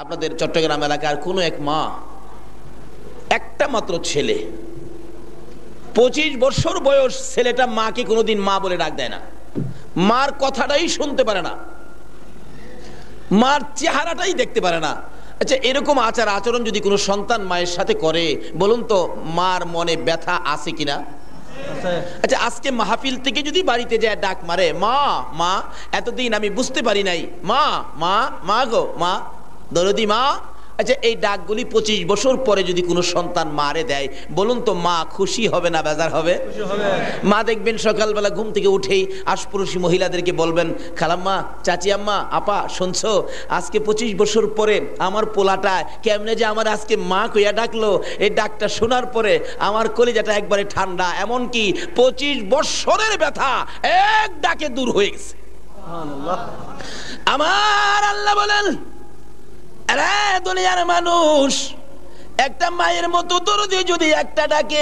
আপনাদের চট্টগ্রাম এলাকার কোনো এক মা, একটা মাত্র ছেলে, 25 বছর বয়স ছেলেটা মাকে কোনোদিন মা বলে ডাক দেয় না, মার কথাটাই শুনতে পারে না, মার চেহারাটাই দেখতে পারে না। আচ্ছা, এরকম আচার আচরণ যদি কোনো সন্তান মায়ের সাথে করে, বলুন তো মার মনে ব্যথা আছে কিনা? আচ্ছা, আজকে মাহফিল থেকে যদি বাড়িতে যায় ডাক মারে, মা মা, এতদিন আমি বুঝতে পারি নাই, মা মা মা গো মা, দরদি মা। আচ্ছা, এই ডাকগুলি 25 বছর পরে যদি কোনো সন্তান মারে দেয়, বলুন তো মা খুশি হবে না বেজার হবে? মা দেখবেন সকালবেলা ঘুম থেকে উঠেই আশপাশি মহিলাদেরকে বলবেন, খালাম্মা, চাচি আম্মা, আপা, শুনছো আজকে 25 বছর পরে আমার পোলাটা কেমনে যে আমার আজকে মা কইয়া ডাকলো, এই ডাকটা শোনার পরে আমার কলিজাটা একবারে ঠান্ডা, এমনকি 25 বছরের ব্যথা এক ডাকে দূর হয়ে গেছে। আমার আল্লাহ বলেন, আরে দুনিয়ার মানুষ, একটা মায়ের মতো দরদি যদি একটা ডাকে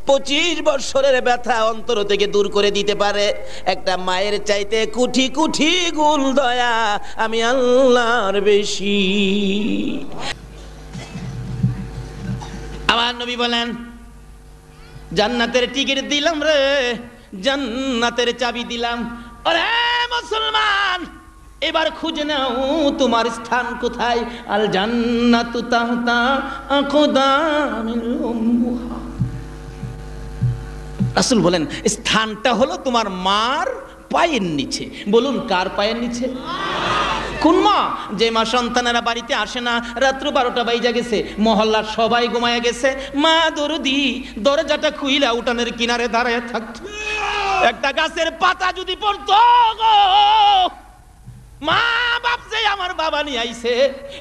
25 বছরের ব্যথা অন্তর থেকে দূর করে দিতে পারে, একটা মায়ের চাইতে কোটি কোটি গুণ দয়া আমি আল্লাহর বেশি। আমার নবী বলেন, জান্নাতের টিকিট দিলাম রে, জান্নাতের চাবি দিলাম। ওরে মুসলমান, এবার খুঁজে নাও তোমার স্থান কোথায়। আল জান্নাতু তাহতা আকদামিল উম্মাহাত। রাসূল বলেন, স্থানটা হলো তোমার মার পায়ের নিচে। বলুন, কার পায়ের নিচে? কোন মা? যে মা সন্তানেরা বাড়িতে আসে না, রাত্র 12টা বাইজা গেছে, মহল্লার সবাই ঘুমায় গেছে, মা দরদি দরজাটা খুইলা উঠানের কিনারে দাঁড়ায় থাকতো, একটা গাছের পাতা যদি পড়তো গো, মা ভাবছে আমার বাবা নিয়ে আইছে,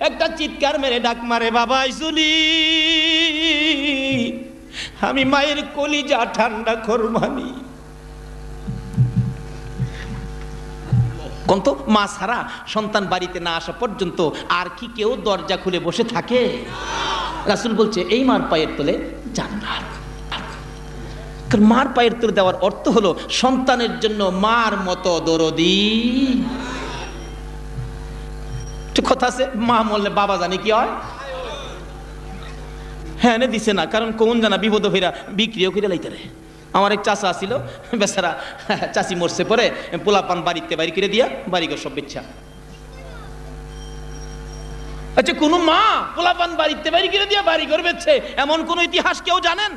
একটা চিৎকার মেরে ডাক মারে, বাবা আইসুলি, আমি মায়ের কলিজা ঠান্ডা করবানি। কোন তো মা ছাড়া সন্তান বাড়িতে না আসা পর্যন্ত আর কি কেউ দরজা খুলে বসে থাকে? রাসূল বলছে, এই মার পায়ের তলে জান্নাত। মার পায়ের তলে দেওয়ার অর্থ হলো সন্তানের জন্য মার মতো দরদি। কথা আছে, মা মরলে বাবা জানে কি হয়। হ্যাঁ, এনে দিছে না, কারণ কোন জানা বিপদ ফেরা বিক্রিও করে লাইতে রে। আমার এক চাচা ছিল, বেচারা চাচি মরছে পরে পোলাপান বাড়িতে বাড়ি করে দিয়া বাড়িঘর সব বেচ্ছা। আচ্ছা, কোন মা পোলাপান বাড়িতে বাড়ি করে দিয়া বাড়িঘর বেচছে এমন কোন ইতিহাস কেউ জানেন?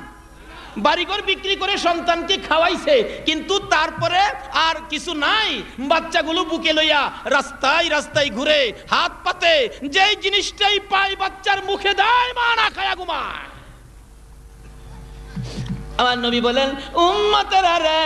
বাড়িঘর বিক্রি করে সন্তানকে খাওয়াইছে, কিন্তু তারপরে আর কিছু নাই, বাচ্চাগুলো বুকে লইয়া রাস্তায় রাস্তায় ঘুরে হাত পাতে, যেই জিনিসটাই পায় বাচ্চার মুখে দেয়, মা না খায়া ঘুমায়। আমার নবী বলেন, উম্মতেরা রে,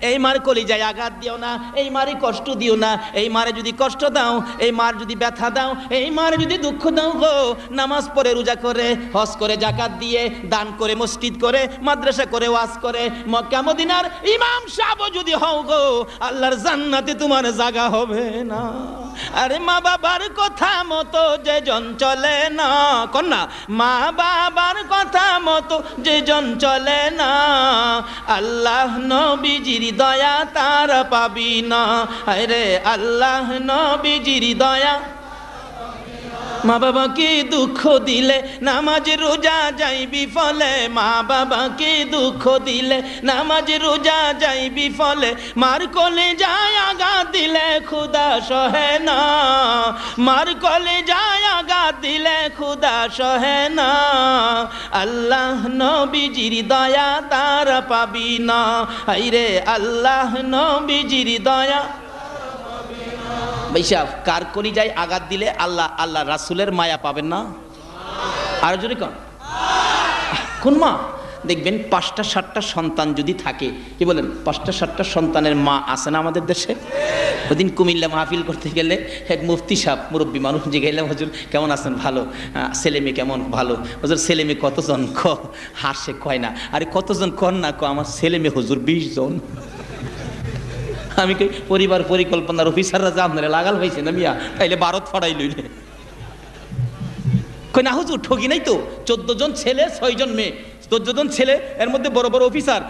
এই মার কলিজায় আঘাত দিও না, এই মারে কষ্ট দিও না। এই মারে যদি কষ্ট দাও, এই মার যদি ব্যথা দাও, এই মারে যদি দুঃখ দাও গো, নামাজ পড়ে, রোজা করে, হজ করে, যাকাত দিয়ে, দান করে, মসজিদ করে, মাদ্রাসা করে, ওয়াজ করে, মক্কা মদিনার ইমাম সাহেব যদি হও গো, আল্লাহর জান্নাতে তোমার জায়গা হবে না। আরে মা বাবার কথা মতো যে জন চলে না, কন্যা, মা বাবার কথা মতো যে জন চলে না, আল্লাহ নবীজির দয়া তার পাবি না। আরে আল্লাহ নবীজির দয়া। মা বাবাকে দুঃখ দিলে নামাজ রোজা যাইবি ফলে, মা বাবাকে দুঃখ দিলে নামাজ রোজা যাইবি ফলে, মার কোলে যায় আঘাত দিলে খুদা সহে না, মার কোলে যায় আঘাত দিলে খুদা সহে না, আল্লাহ নবীজির দয়া তার পাবি না। আইরে আল্লাহ নবীজির দয়া। ভাইসাব, কার কলিজায় আঘাত দিলে আল্লাহ আল্লাহ রাসূলের মায়া পাবেন না? আর জোরে কন, কোন মা? দেখবেন 5টা 7টা সন্তান যদি থাকে, কি বলেন, 5টা 7টা সন্তানের মা আছে না আমাদের দেশে? ওদিন কুমিল্লা মাহফিল করতে গেলে এক মুফতি সাহেব, মুরব্বী মানুষ, জিজ্ঞাসলাম, হুজুর কেমন আছেন? ভালো। ছেলে মেয়ে কেমন? ভালো। হুজুর ছেলে মেয়ে কতজন? হাসে, কয় না। আরে কতজন কন না? আমার ছেলে মেয়ে হুজুর 20 জন। আমি কই, পরিবার পরিকল্পনার অফিসাররা যা আপনারা লাগাল হয়েছে না মিয়া, তাইলে ভারত ফাড়াই লইলে। কই না হুজুর, ঠকি নাই তো, 14 জন ছেলে 6 জন মেয়ে, 14 জন ছেলে, এর মধ্যে বড় বড় অফিসার।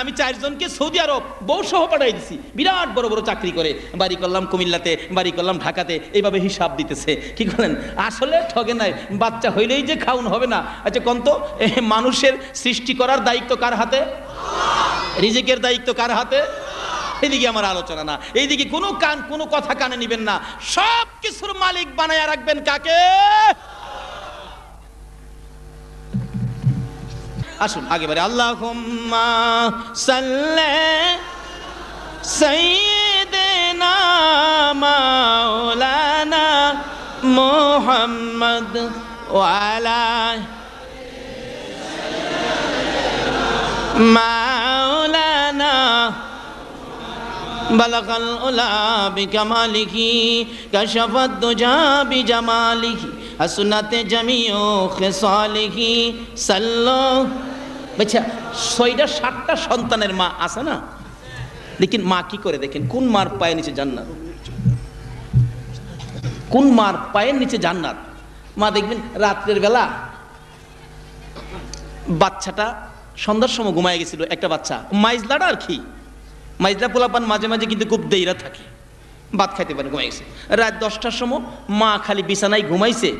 আমি 4 জনকে সৌদি আরব বউ সহ পাঠাই দিছি, বিরাট বড় বড় চাকরি করে, বাড়ি করলাম কুমিল্লাতে, বাড়ি করলাম ঢাকাতে, এইভাবে হিসাব দিতেছে। কি করেন? আসলে ঠগে নাই, বাচ্চা হইলেই যে খাউন হবে না। আচ্ছা কন্ত, মানুষের সৃষ্টি করার দায়িত্ব কার হাতে? রিজিকের দায়িত্ব কার হাতে? এইদিকে আমার আলোচনা না, এইদিকে কোনো কথা কানে নিবেন না। সব কিছুর মালিক বানায়া রাখবেন কাকে? আসুন আগেবারে আল্লাহুম্মা সাল্লি সাইয়্যিদিনা মাওলানা মুহাম্মদ ওয়া আলা মাওলানা বালাগাল উলা বিকামালিহি কাশাফাদ দুজা বিজামালিহি আসনাতে জামিউ খিসালিহি সাল্লু। আচ্ছা 6টা 7টা সন্তানের মা আছে না? দেখেন মা কি করে, দেখেন কোন মার পায়ের নিচে জান্নাত, কোন মার পায়ের নিচে জান্নাত। মা দেখবেন রাত্রের বেলা বাচ্চাটা সন্ধ্যার সময় ঘুমায় গেছিল, একটা বাচ্চা মাইজলাটা আর কি, মাইজলা পোলাপান মাঝে মাঝে কিন্তু খুব দেইরা থাকে, ভাত খাইতে পারে, ঘুমাই গেছে। রাত 10টার সময় মা খালি বিছানায় ঘুমাইছে,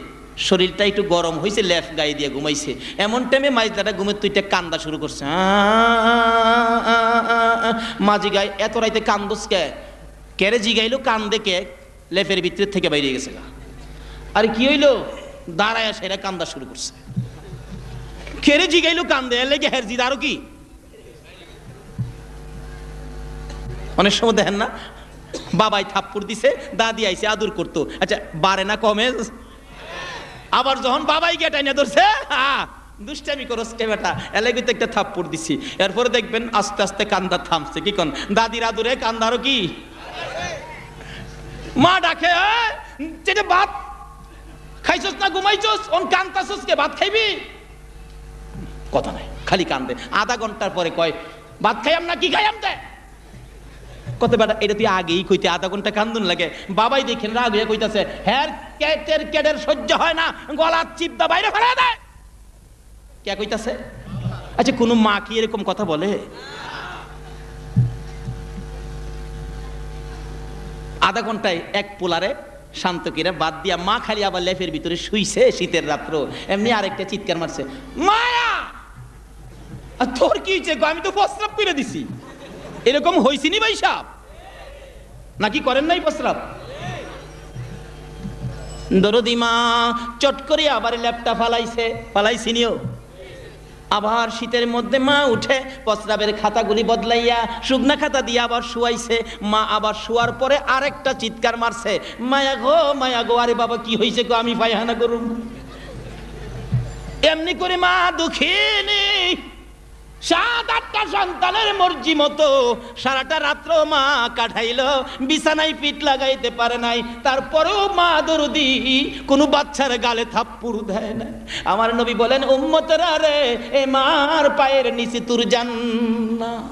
শরীরটা একটু গরম হয়েছে, লেফ গায়ে দিয়ে ঘুমাইছে। এমন টাইমে মাইজলাটা ঘুমের তুইটা কান্দা শুরু করছে। মাঝি গায়ে এত রাইতে কান্দস কেরে জিগাইলো, কান্দে কে? লেফের ভিতরের থেকে বাইরে গেছে। আরে কি হইলো? দাঁড়ায় সেটা কান্দা শুরু করছে। কেরে জিগাইলো, কান্দে লেগে হের জিদ আরো কি। অনেক সময় দেখেন না, বাবাই থাপ্পড় দিছে, দাদি আইছে আদর করতো, আচ্ছা বাড়ে না কমে? আবার যখন বাবাই গেটাই না ধরছে, দুষ্টামি করস কে বেটা, এলাকাতে একটা থাপ্পড় দিছি, এরপরে দেখবেন আস্তে আস্তে কান্দা থামছে। কি কোন দাদির আদরে কান্দারও কি? মা ডাকে, যেটা ভাত খাইছস না ঘুমাইছস, অন কান্দাছস কে? ভাত খাইবি? কথা নাই, খালি কান্দে। আধা ঘন্টার পরে কয় ভাত খাইয়াম না কি খাইয়াম দে। কত বেটা এটা তুই আগেই কইতে, আধা ঘন্টা কান্দুন লাগে। বাবাই দেখেন রাগ হয়ে কইতাছে, হ্যার কেটের সহ্য হয় না, গলার চিপদা বাইরে ফেলা দেয়। কে কইতাছে? আচ্ছা কোন মা কি এরকম কথা বলে? আধা ঘন্টায় এক পোলারে শান্ত কিরা বাদ দিয়া মা খালি আবার লেফের ভিতরে শুইছে শীতের রাত্র, এমনি আরেকটা চিৎকার মারছে, মায়া তোর কি হয়েছে? আমি তো প্রস্রাব করে দিছি। এরকম হয়েছিনি ভাই সাহেব? নাকি করেন নাই প্রস্রাব? দরদি মা চট করে আবার ল্যাপটা ফালাইছিনিও। আবার শীতের মধ্যে মা উঠে প্রস্রাবের খাতাগুলি বদলাইয়া শুকনা খাতা দিয়ে আবার শুয়াইছে। মা আবার শুয়ার পরে আরেকটা চিৎকার মারছে, মায়া গো। আরে বাবা কি হয়েছে গো? আমি পায়খানা করুম। এমনি করে মা দুঃখিনী 7-8টা সন্তানের মর্জি মতো সারাটা রাত্র মা কাটাইলো, বিছানায় পিঠ লাগাইতে পারে নাই। তারপরেও মা দরদি কোনো বাচ্চার গালে থাপ্পড় দেয় না। আমার নবী বলেন, উম্মতরা রে, এ মার পায়ের নিচে তোর জান্নাত।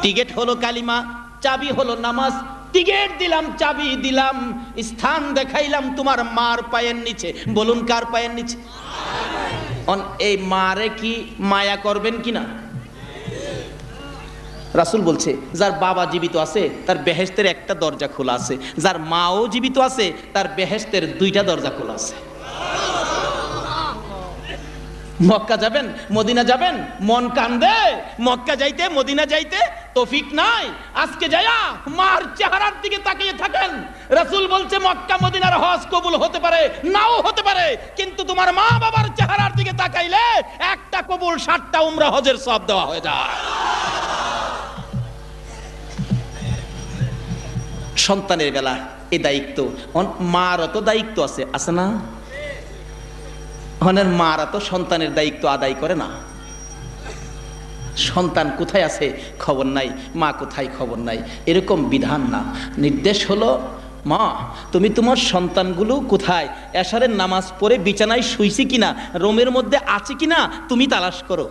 টিকেট হলো কালিমা, চাবি হলো নামাজ। টিকেট দিলাম, চাবি দিলাম, স্থান দেখাইলাম তোমার মার পায়ের নিচে। বলুন কার পায়ের নিচে? এই মারে কি মায়া করবেন কিনা? রাসূল বলছে, যার বাবা জীবিত আছে তার বেহেশতের একটা দরজা খোলা আছে, যার মাও জীবিত আছে তার বেহেশতের 2টা দরজা খোলা আছে। মক্কা যাবেন, মদিনা যাবেন, মন কান্দে মক্কা যাইতে, মদিনা যাইতে, তৌফিক নাই। আজকে যায়া মার চেহারার দিকে তাকিয়ে থাকেন। রাসূল বলছে, মক্কা মদিনার হজ কবুল হতে পারে, নাও হতে পারে, কিন্তু তোমার মা বাবার চেহারার দিকে তাকাইলে একটা কবুল 60টা উমরা হজের সওয়াব দেওয়া হয়ে যায়। সন্তানের বেলা এই দায়িত্ব, মারও তো দায়িত্ব আছে না? অনেক মারা তো সন্তানের দায়িত্ব আদায় করে না। সন্তান কোথায় আছে খবর নাই, মা কোথায় খবর নাই, এরকম বিধান না। নির্দেশ হলো, মা তুমি তোমার সন্তানগুলো কোথায়, এশারের নামাজ পড়ে বিছানায় শুইছে কিনা, রোমের মধ্যে আছে কিনা তুমি তালাশ করো।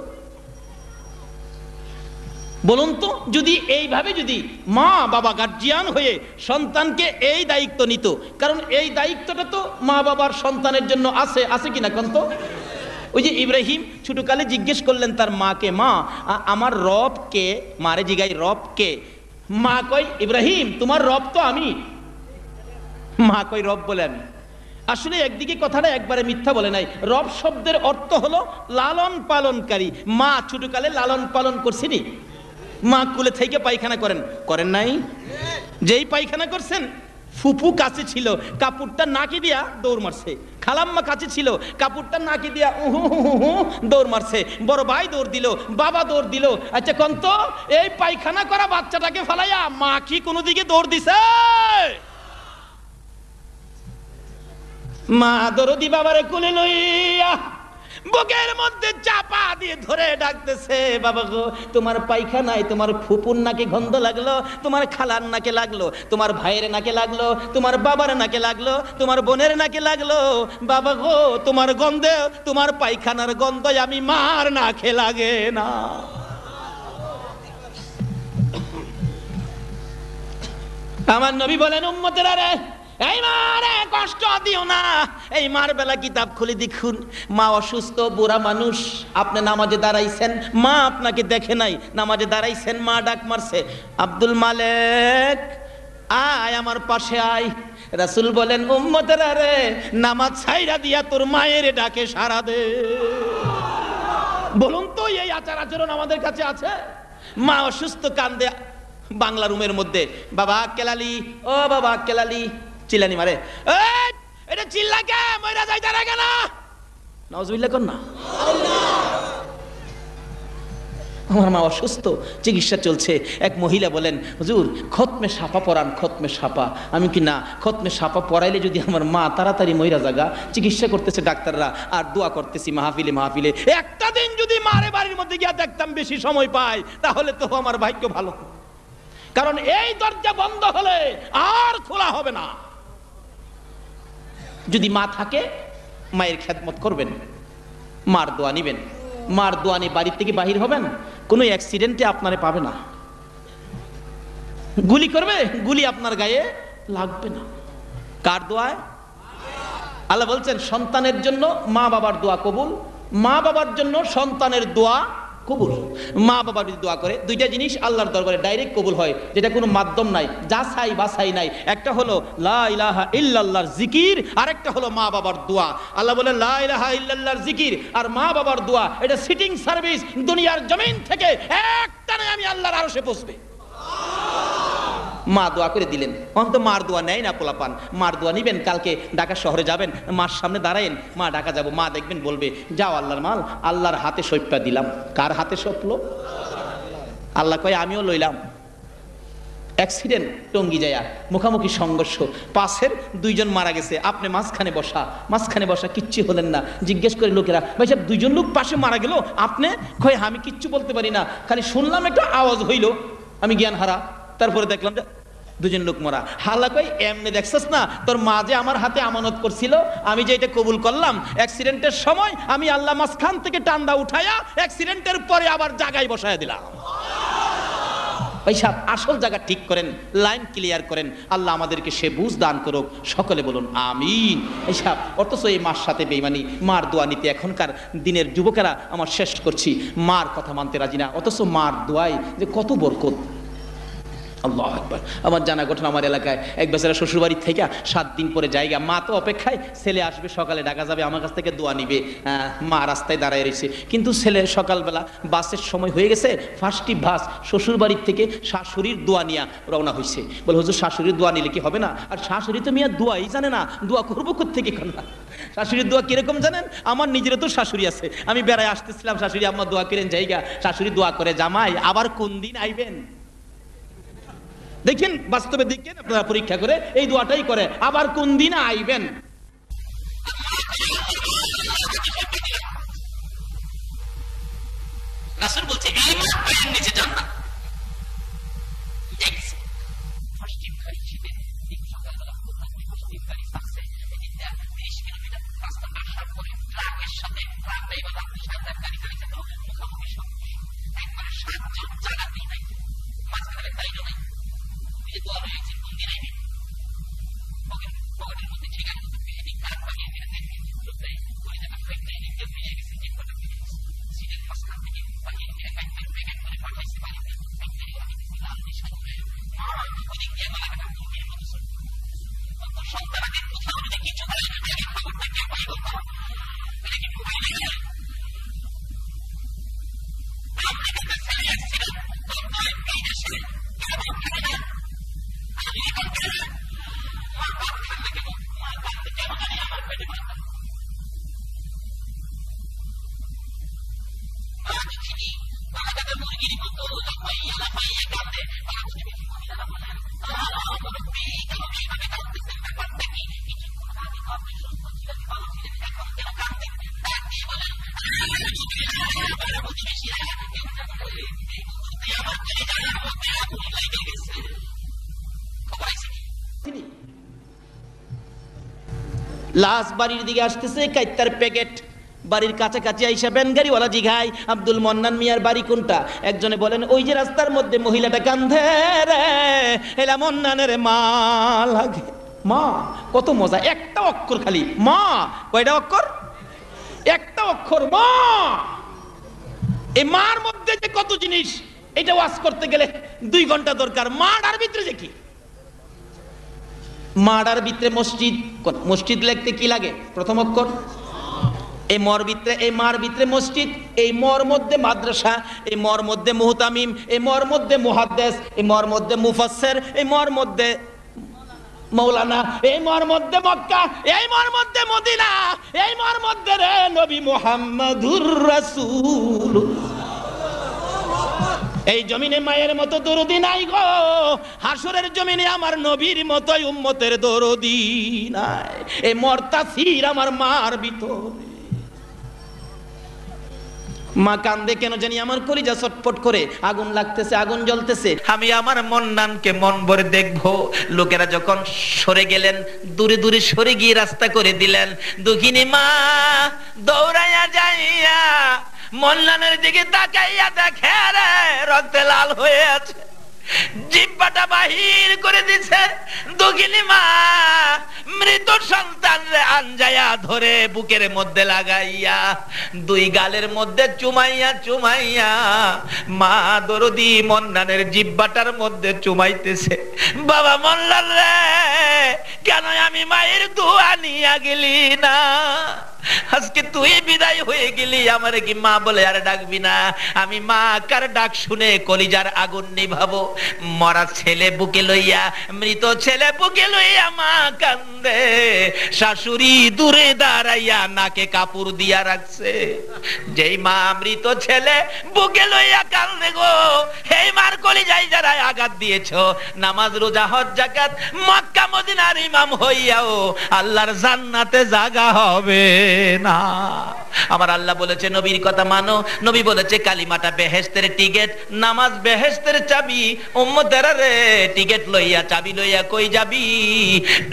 বলুন তো, যদি এইভাবে যদি মা বাবা গার্জিয়ান হয়ে সন্তানকে এই দায়িত্ব নিত, কারণ এই দায়িত্বটা তো মা বাবার সন্তানের জন্য আছে কিনা কোন তো? ওই যে ইব্রাহিম ছোটকালে জিজ্ঞেস করলেন তার মাকে, মা আমার রব কে? মারে জিগাই রব কে? মা কয় ইব্রাহিম তোমার রব তো আমি। মা কয় রব বলে আমি। আসলে একদিকে কথাটা একবারে মিথ্যা বলে নাই। রব শব্দের অর্থ হলো লালন পালনকারী। মা ছোটকালে লালন পালন করছিনি? মা কুলে থেকে পায়খানা করেন নাই? যেই পায়খানা করছেন ফুপু কাছে ছিল, কাপড়টা নাকি দিয়া দৌড় মারছে। খালাম্মা কাছে ছিল, কাপড়টা নাকি দিয়া দৌড় মারছে। বড় ভাই দৌড় দিল, বাবা দৌড় দিল। আচ্ছা কন্ত এই পায়খানা করা বাচ্চাটাকে ফেলাইয়া মা কি কোনো দিকে দৌড় দিছে? মা দরদি বাবারে কোলে লইয়া বুকের মধ্যে চাপা দিয়ে ধরে ডাকতেছে, বাবা গো তোমার পায়খানায় তোমার ফুপুর নাকে গন্ধ লাগলো, তোমার খালার নাকে লাগলো, তোমার ভাইয়ের নাকে লাগলো, তোমার বাবার নাকে লাগলো, তোমার বোনের নাকে লাগলো। বাবা গো তোমার গন্ধে, তোমার পায়খানার গন্ধ আমি মার নাকে লাগে না। আমার নবী বলেন উম্মতেরা রে, এই মারে কষ্ট দিও না। এই মার বেলা কিতাব খুলে দেখুন, মা অসুস্থ বুড়া মানুষ, আপনি নামাজে দাঁড়াইছেন, মা আপনাকে দেখে নাই, নামাজে দাঁড়াইছেন, মা ডাক মারছে, আব্দুল মালেক আয় আমার পাশে আয়। রাসূল বলেন উম্মতেরা রে, নামাজ ছাইরা দিয়া তোর মায়ের ডাকে সাড়া দে। বলুন তো এই আচার আচরণ আমাদের কাছে আছে? মা অসুস্থ কান্দে বাংলা রুমের মধ্যে, বাবা কেলালি, ও বাবা কেলালি, চিল্লানি মারে, এটা চিল্লা কে? মইরা যাই তারা কেন? নাউজুবিল্লাহ কর না। আমার মা অসুস্থ, চিকিৎসা চলছে। এক মহিলা বলেন হুজুর খতমে সাপা পরান, খতমে সাপা। আমি কি না, খতমে সাপা পরাইলে যদি আমার মা তাড়াতাড়ি মইরা জাগা। চিকিৎসা করতেছে ডাক্তাররা আর দোয়া করতেছি মাহফিলে মাহফিলে। একটা দিন যদি মারে বাড়ির মধ্যে গিয়া দেখতাম বেশি সময় পাই, তাহলে তো আমার ভাগ্য ভালো। কারণ এই দরজা বন্ধ হলে আর খোলা হবে না। যদি মা থাকে মায়ের খেদমত করবেন, মার দোয়া নিবেন, মার দোয়া নিয়ে বাড়ির থেকে বাহির হবেন, কোনো অ্যাক্সিডেন্টে আপনারে পাবে না। গুলি করবে, গুলি আপনার গায়ে লাগবে না। কার দোয়ায়? আল্লাহ বলছেন সন্তানের জন্য মা বাবার দোয়া কবুল, মা বাবার জন্য সন্তানের দোয়া কবুল। মা বাবা যদি দোয়া করে, দুইটা জিনিস আল্লাহর দরবারে ডাইরেক্ট কবুল হয়, যেটা কোনো মাধ্যম নাই, যাচাই বাছাই নাই। একটা হলো লা ইলাহা ইল্লাল্লাহর জিকির, আর একটা হলো মা বাবার দোয়া। আল্লাহ বলেন লা ইলাহা ইল্লাল্লাহর জিকির আর মা বাবার দোয়া, এটা সিটিং সার্ভিস, দুনিয়ার জমিন থেকে একটানে আমি আল্লাহর আরশে পৌঁছবে। মা দোয়া করে দিলেন, অন্ত মার দোয়া নেয় না পোলাপান। মার দোয়া নিবেন, কালকে ঢাকা শহরে যাবেন, মার সামনে দাঁড়ায়েন, মা ঢাকা যাবো, মা দেখবেন বলবে যাও আল্লাহর মাল, আল্লাহর হাতে সইপা দিলাম। কার হাতে সপলো? আল্লাহ কয় আমিও লইলাম। অ্যাক্সিডেন্ট, টঙ্গী যায়, মুখামুখি সংঘর্ষ, পাশের দুইজন মারা গেছে, আপনি মাঝখানে বসা, মাঝখানে বসা, কিচ্ছু হলেন না। জিজ্ঞেস করে লোকেরা, ভাই সাহেব দুইজন লোক পাশে মারা গেল, আপনি কয় আমি কিচ্ছু বলতে পারি না, খালি শুনলাম একটা আওয়াজ হইল, আমি জ্ঞান হারা। তারপরে দেখলাম যে দুজন লোক মরা। হাল্লা কই এমনি দেখছস না, তোর মা যে আমার হাতে আমানত করছিল, আমি যে এটা কবুল করলাম, অ্যাক্সিডেন্টের সময় আমি আল্লাহ মাঝখান থেকে টান্দা উঠাইয়া অ্যাক্সিডেন্টের পরে আবার জায়গায় বসায় দিলাম। ভাই সাহেব আসল জায়গা ঠিক করেন, লাইন ক্লিয়ার করেন, আল্লাহ আমাদেরকে সে বুঝ দান করুক, সকলে বলুন আমিন। এই সাহেব অথচ এই মার সাথে বেঈমানি, মার দোয়া নিতে এখনকার দিনের যুবকেরা, আমার শেষ করছি, মার কথা মানতে রাজি না, অথচ মার দোয়ায় যে কত বরকত। আল্লাহু আকবার। আমার জানা ঘটনা, আমার এলাকায় এক বেচারা শ্বশুরবাড়ির থেকে 7 দিন পরে জায়গা, মা তো অপেক্ষায়, ছেলে আসবে সকালে ঢাকা যাবে, আমার কাছ থেকে দোয়া নিবে। মা রাস্তায় দাঁড়ায় রয়েছে, কিন্তু ছেলে সকালবেলা বাসের সময় হয়ে গেছে, ফার্স্টটি বাস শ্বশুরবাড়ির থেকে শাশুড়ির দোয়া নিয়ে রওনা হয়েছে। বলে হুজুর শাশুড়ির দোয়া নিলে কি হবে না? আর শাশুড়ি তো মিয়া দোয়াই জানে না, দোয়া করবো কোত্থেকে না। শাশুড়ির দোয়া কিরকম জানেন? আমার নিজেরও তো শাশুড়ি আছে, আমি বেড়ায় আসতেছিলাম, শাশুড়ি আম্মা দোয়া করেন জায়গা, শাশুড়ি দোয়া করে জামাই আবার কোন দিন আইবেন। দেখেন বাস্তবে, দেখেন আপনারা পরীক্ষা করে, এই দোয়াটাই করে আবার কোন দিন আইবেন। রাসূল বলছে এই মা পায়ের নিচে জান্নাত। লাশ বাড়ির দিকে আসতেছে, কাইত্তার প্যাকেট বাড়ির কাছাকাছি আইসা ভ্যান গাড়িওয়ালা জিগায় আব্দুল মন্নান মিয়ার বাড়ি কোনটা? একজনে বলেন ওই যে রাস্তার মধ্যে মহিলাটা কান্ধে রে, এলা মন্নানের মা লাগে। মা, কত মজা, একটা অক্ষর খালি মা। কয়টা অক্ষর? একটা অক্ষর মা। এই মার মধ্যে যে কত জিনিস, এটা ওয়াজ করতে গেলে 2 ঘন্টা দরকার। মার ভিতরে যে কি, মার ভিতরে মসজিদ, মসজিদ লিখতে কি লাগে? প্রথম অক্ষর। এই মর ভিতরে, এই মার ভিতরে মসজিদ, এই মর মধ্যে মাদ্রাসা, এই মর মধ্যে মুহতামিম, এই মর মধ্যে মুহাদ্দিস, এই মর মধ্যে মুফাসসির, এই মর মধ্যে মৌলানা, এই মর মধ্যে মক্কা, এই মর মধ্যে মদিনা, এই মর মধ্যে রে নবী মুহাম্মদুর রাসূল। এই জমিনে মায়ের মতো দরদি নাই গো, হাসরের জমিনে আমার নবীর মতোই উম্মতের দরদি নাই। এই মরতাসির আমার মার ভিতরে। মা কান্দে কেন জানি, আমার কলিজা ছটফট করে, আগুন লাগতেছে, আগুন জ্বলতেছে। আমি আমার মন্নানকে মন ভরে দেখবো। লোকেরা যখন সরে গেলেন, দূরে দূরে সরে গিয়ে রাস্তা করে দিলেন, দুঃখিনী মা দৌড়াইয়া যাইয়া মন্নানের দিকে তাকাইয়া দেখে রে রক্তে লাল হয়ে আছে, জিহ্বাটা বাহির করে দিছে। দুঃখিনী মা মৃত সন্তান রে আনজায়া ধরে বুকের মধ্যে লাগাইয়া 2 গালের মধ্যে চুমাইয়া চুমাইয়া মা দরদি মন্নানের জিহ্বাটার মধ্যে চুমাইতেছে। বাবা মন্নান রে, কেন আমি মায়ের দোয়া নিয়া গেলি না? আজকে তুই বিদায় হয়ে গেলি, আমারে কি মা বলে আর ডাকবি না? আমি মা কার ডাক শুনে কলিজার আগুন নিভাবো। মরা ছেলে বুকে লইয়া, মৃত ছেলে বুকে লইয়া মা কান্দে। শাশুড়ি দূরে দাঁড়াইয়া নাকে কাপড় দিয়া রাখছে। যেই মা মৃত ছেলে বুকে লইয়া কান্দে গো, এই মার কলিজায় যারা আঘাত দিয়েছো, নামাজ রোজা হজ যাকাত মক্কা মদিনার ইমাম হইয়াও আল্লাহর জান্নাতে জায়গা হবে না। আমার আল্লাহ বলেছে নবীর কথা মানো। নবী বলেছে কালিমাটা বেহেশতের টিকেট, নামাজ বেহেশতের চাবি। উম্মতেরা রে, টিকেট লইয়া চাবি লইয়া কই যাবি?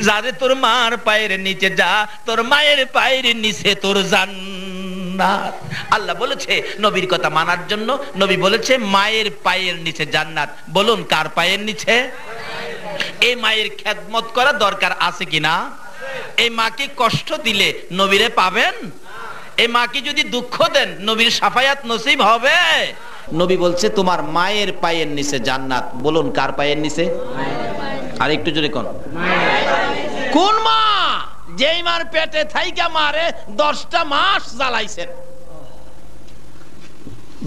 যারে তোর মার পায়ের নিচে যা, তোর মায়ের পায়ের নিচে তোর জান্নাত। আল্লাহ বলেছে নবীর কথা মানার জন্য। নবী বলেছে মায়ের পায়ের নিচে জান্নাত। বলুন কার পায়ের নিচে? এই মায়ের খেদমত করা দরকার আছে কিনা? এই মাকে কষ্ট দিলে নবীরে পাবেন? এই মাকে যদি দুঃখ দেন নবীর শাফায়াত নসিব হবে? নবী বলছে তোমার মায়ের পায়ের নিচে জান্নাত। বলুন কার পায়ের নিচে? আর একটু জোরে কোন? কোন মা? যেই মার পেটে থাইকা মারে 10টা মাস জ্বালাইছেন।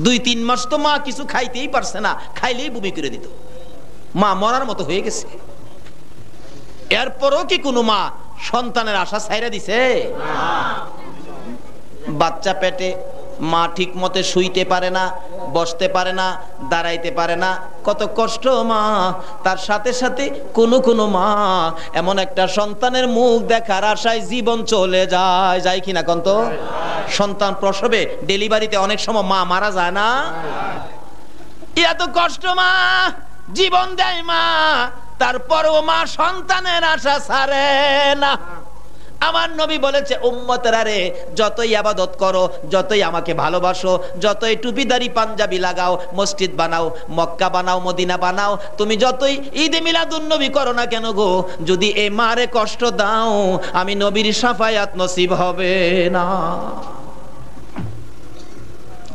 2-3 মাস তো মা কিছু খাইতেই পারছে না, খাইলেই বমি করে দিত। মা মরার মতো হয়ে গেছে। এরপরও কি কোনো মা সন্তানের আশা ছাইরা দিছে? বাচ্চা পেটে, মা ঠিক মতে শুইতে পারে না, বসতে পারে না, দাঁড়াইতে পারে না, কত কষ্ট মা। তার সাথে সাথে কোন মা এমন একটা সন্তানের মুখ দেখার আশায় জীবন চলে যায়, যায় কিনা কোন তো? সন্তান প্রসবে, ডেলিভারিতে অনেক সময় মা মারা যায় না? এত কষ্ট মা, জীবন দেয় মা, তারপরও মা সন্তানের আশা ছাড়ে না। আমার নবী বলেছে উম্মতেরা রে, যতই ইবাদত করো, যতই আমাকে ভালোবাসো, যতই টুপিদারি পাঞ্জাবি লাগাও, মসজিদ বানাও, মক্কা বানাও, মদিনা বানাও, তুমি যতই ঈদে মিলাদুন নবী করো না কেন গো, যদি এই মারে কষ্ট দাও, আমি নবীর শাফায়াত নসিব হবে না।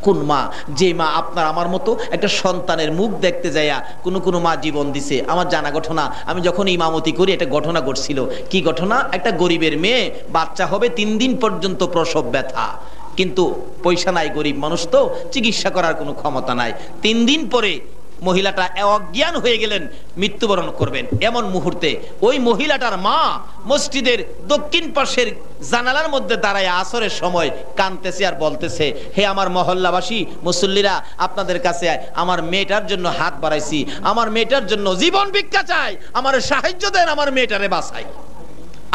কোন মা? যে মা আপনার আমার মতো একটা সন্তানের মুখ দেখতে যাইয়া কোন মা জীবন দিছে। আমার জানা ঘটনা, আমি যখন ইমামতি করি একটা ঘটনা ঘটছিল। কি ঘটনা? একটা গরিবের মেয়ে, বাচ্চা হবে 3 দিন পর্যন্ত প্রসব ব্যথা, কিন্তু পয়সা নাই, গরিব মানুষ তো, চিকিৎসা করার কোনো ক্ষমতা নাই। 3 দিন পরে মহিলাটা অজ্ঞান হয়ে গেলেন, মৃত্যুবরণ করবেন। এমন মুহূর্তে ওই মহিলাটার মা মসজিদের দক্ষিণ পাশের জানালার মধ্যে দাঁড়ায় আসরের সময় কাঁদতেছে আর বলতেছে, হে আমার মহল্লাবাসী মুসল্লিরা, আপনাদের কাছে আমার মেয়েটার জন্য হাত বাড়াইছি, আমার মেয়েটার জন্য জীবন ভিক্ষা চাই, আমার সাহায্য দেন, আমার মেয়েটারে বাঁচাই।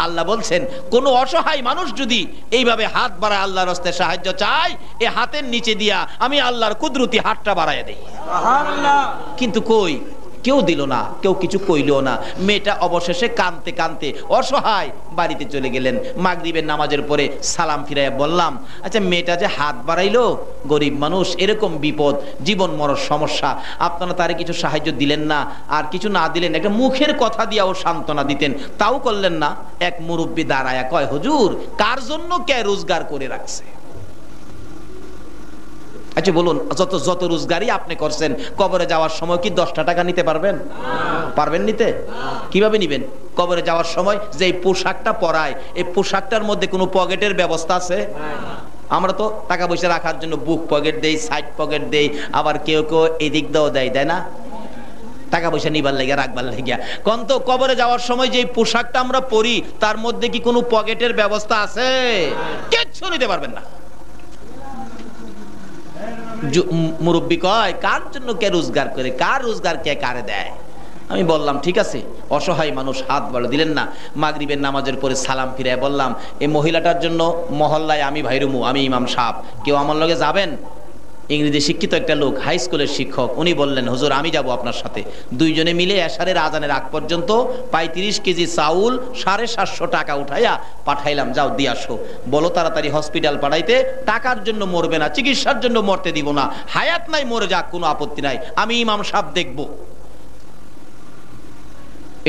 আল্লাহ বলছেন, কোন অসহায় মানুষ যদি এইভাবে হাত বাড়ায় আল্লাহর রাস্তে সাহায্য চায়, এই হাতের নিচে দিয়া আমি আল্লাহর কুদরতি হাতটা বাড়ায় দেই। কিন্তু কই, কেউ দিল না, কেউ কিছু কইলো না। মেয়েটা অবশেষে কাঁদতে কাঁদতে অসহায় বাড়িতে চলে গেলেন। মাগরিবের নামাজের পরে সালাম ফিরাইয়া বললাম, আচ্ছা মেয়েটা যে হাত বাড়াইলো, গরিব মানুষ, এরকম বিপদ, জীবন মরণ সমস্যা, আপনারা তারে কিছু সাহায্য দিলেন না, আর কিছু না দিলেন, একটা মুখের কথা দিয়াও সান্ত্বনা দিতেন, তাও করলেন না। এক মুরব্বী দাঁড়ায়া কয়, হুজুর কার জন্য কে রোজগার করে রাখছে? আচ্ছা বলুন, যত রোজগারই আপনি করছেন, কবরে যাওয়ার সময় কি 10টা টাকা নিতে পারবেন? পারবেন নিতে? কিভাবে নিবেন? কবরে যাওয়ার সময় যে পোশাকটা পরায়, এই পোশাকটার মধ্যে কোনো পকেটের ব্যবস্থা আছে? আমরা তো টাকা পয়সা রাখার জন্য বুক পকেট দেই, সাইড পকেট দেই, আবার কেউ কেউ এদিক দাও দেয়, তাই না? টাকা পয়সা নিবার লেগে, রাখবার লেগে। কোন তো কবরে যাওয়ার সময় যে পোশাকটা আমরা পরি, তার মধ্যে কি কোনো পকেটের ব্যবস্থা আছে? কিচ্ছু নিতে পারবেন না। মুরব্বী কয়, কার জন্য কে রোজগার করে, কার রোজগার কে কারে দেয়? আমি বললাম ঠিক আছে, অসহায় মানুষ, হাত বাড়া দিলেন না। মাগরিবের নামাজের পরে সালাম ফিরে বললাম, এই মহিলাটার জন্য মহল্লায় আমি ভাইরুমু, আমি ইমাম সাহেব, কেউ আমার লগে যাবেন? ইংরেজি শিক্ষিত একটা লোক, হাই স্কুলের শিক্ষক, উনি বললেন, হুজুর আমি যাব আপনার সাথে। দুইজনে মিলে এশারের আজানের আগ পর্যন্ত 35 কেজি চাউল 750 টাকা উঠাইয়া পাঠাইলাম, যাও দিয়ে আসো। বলো তাড়াতাড়ি হসপিটাল পাঠাইতে, টাকার জন্য মরবে না, চিকিৎসার জন্য মরতে দিব না, হায়াত নাই মরে যাক, কোনো আপত্তি নাই, আমি ইমাম সাহেব দেখব।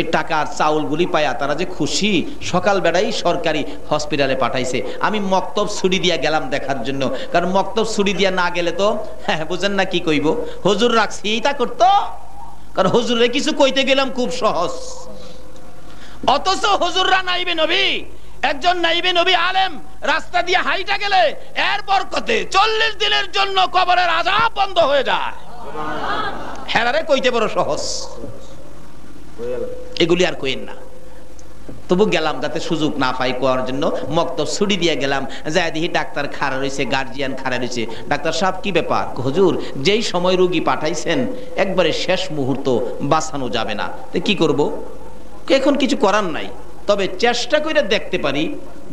এই টাকার চাউলগুলি পায়া তারা যে খুশি, সকাল বেড়াই সরকারি হসপিটালে পাঠাইছে। আমি মক্তব ছুটি দিয়া গেলাম দেখার জন্য, কারণ মক্তব ছুটি দিয়া না গেলে তো বুঝেন না কি কইব, হুজুর রাখছি তা করতো, কারণ হুজুরে কিছু কইতে গেলাম খুব সহজ। অথচ হুজুররা নাইবে নবী, একজন নাইবে নবী আলেম রাস্তা দিয়ে হাইটা গেলে এর বরকতে 40 দিনের জন্য কবরের আযাব বন্ধ হয়ে যায়। হেরারে কইতে বড় সহজ, এগুলি আর কইেন না। তবু গেলাম যাতে সুযোগ না পাই কোয়ার জন্য, মক্তব ছুটি দিয়ে গেলাম। যাই দেখি ডাক্তার খাড়া রয়েছে, গার্জিয়ান খাড়া রয়েছে। ডাক্তার সাহেব কি ব্যাপার? হুজুর যেই সময় রোগী পাঠাইছেন একবারে শেষ মুহূর্ত, বাঁচানো যাবে না, তো কি করব? এখন কিছু করার নাই, তবে চেষ্টা করে দেখতে পারি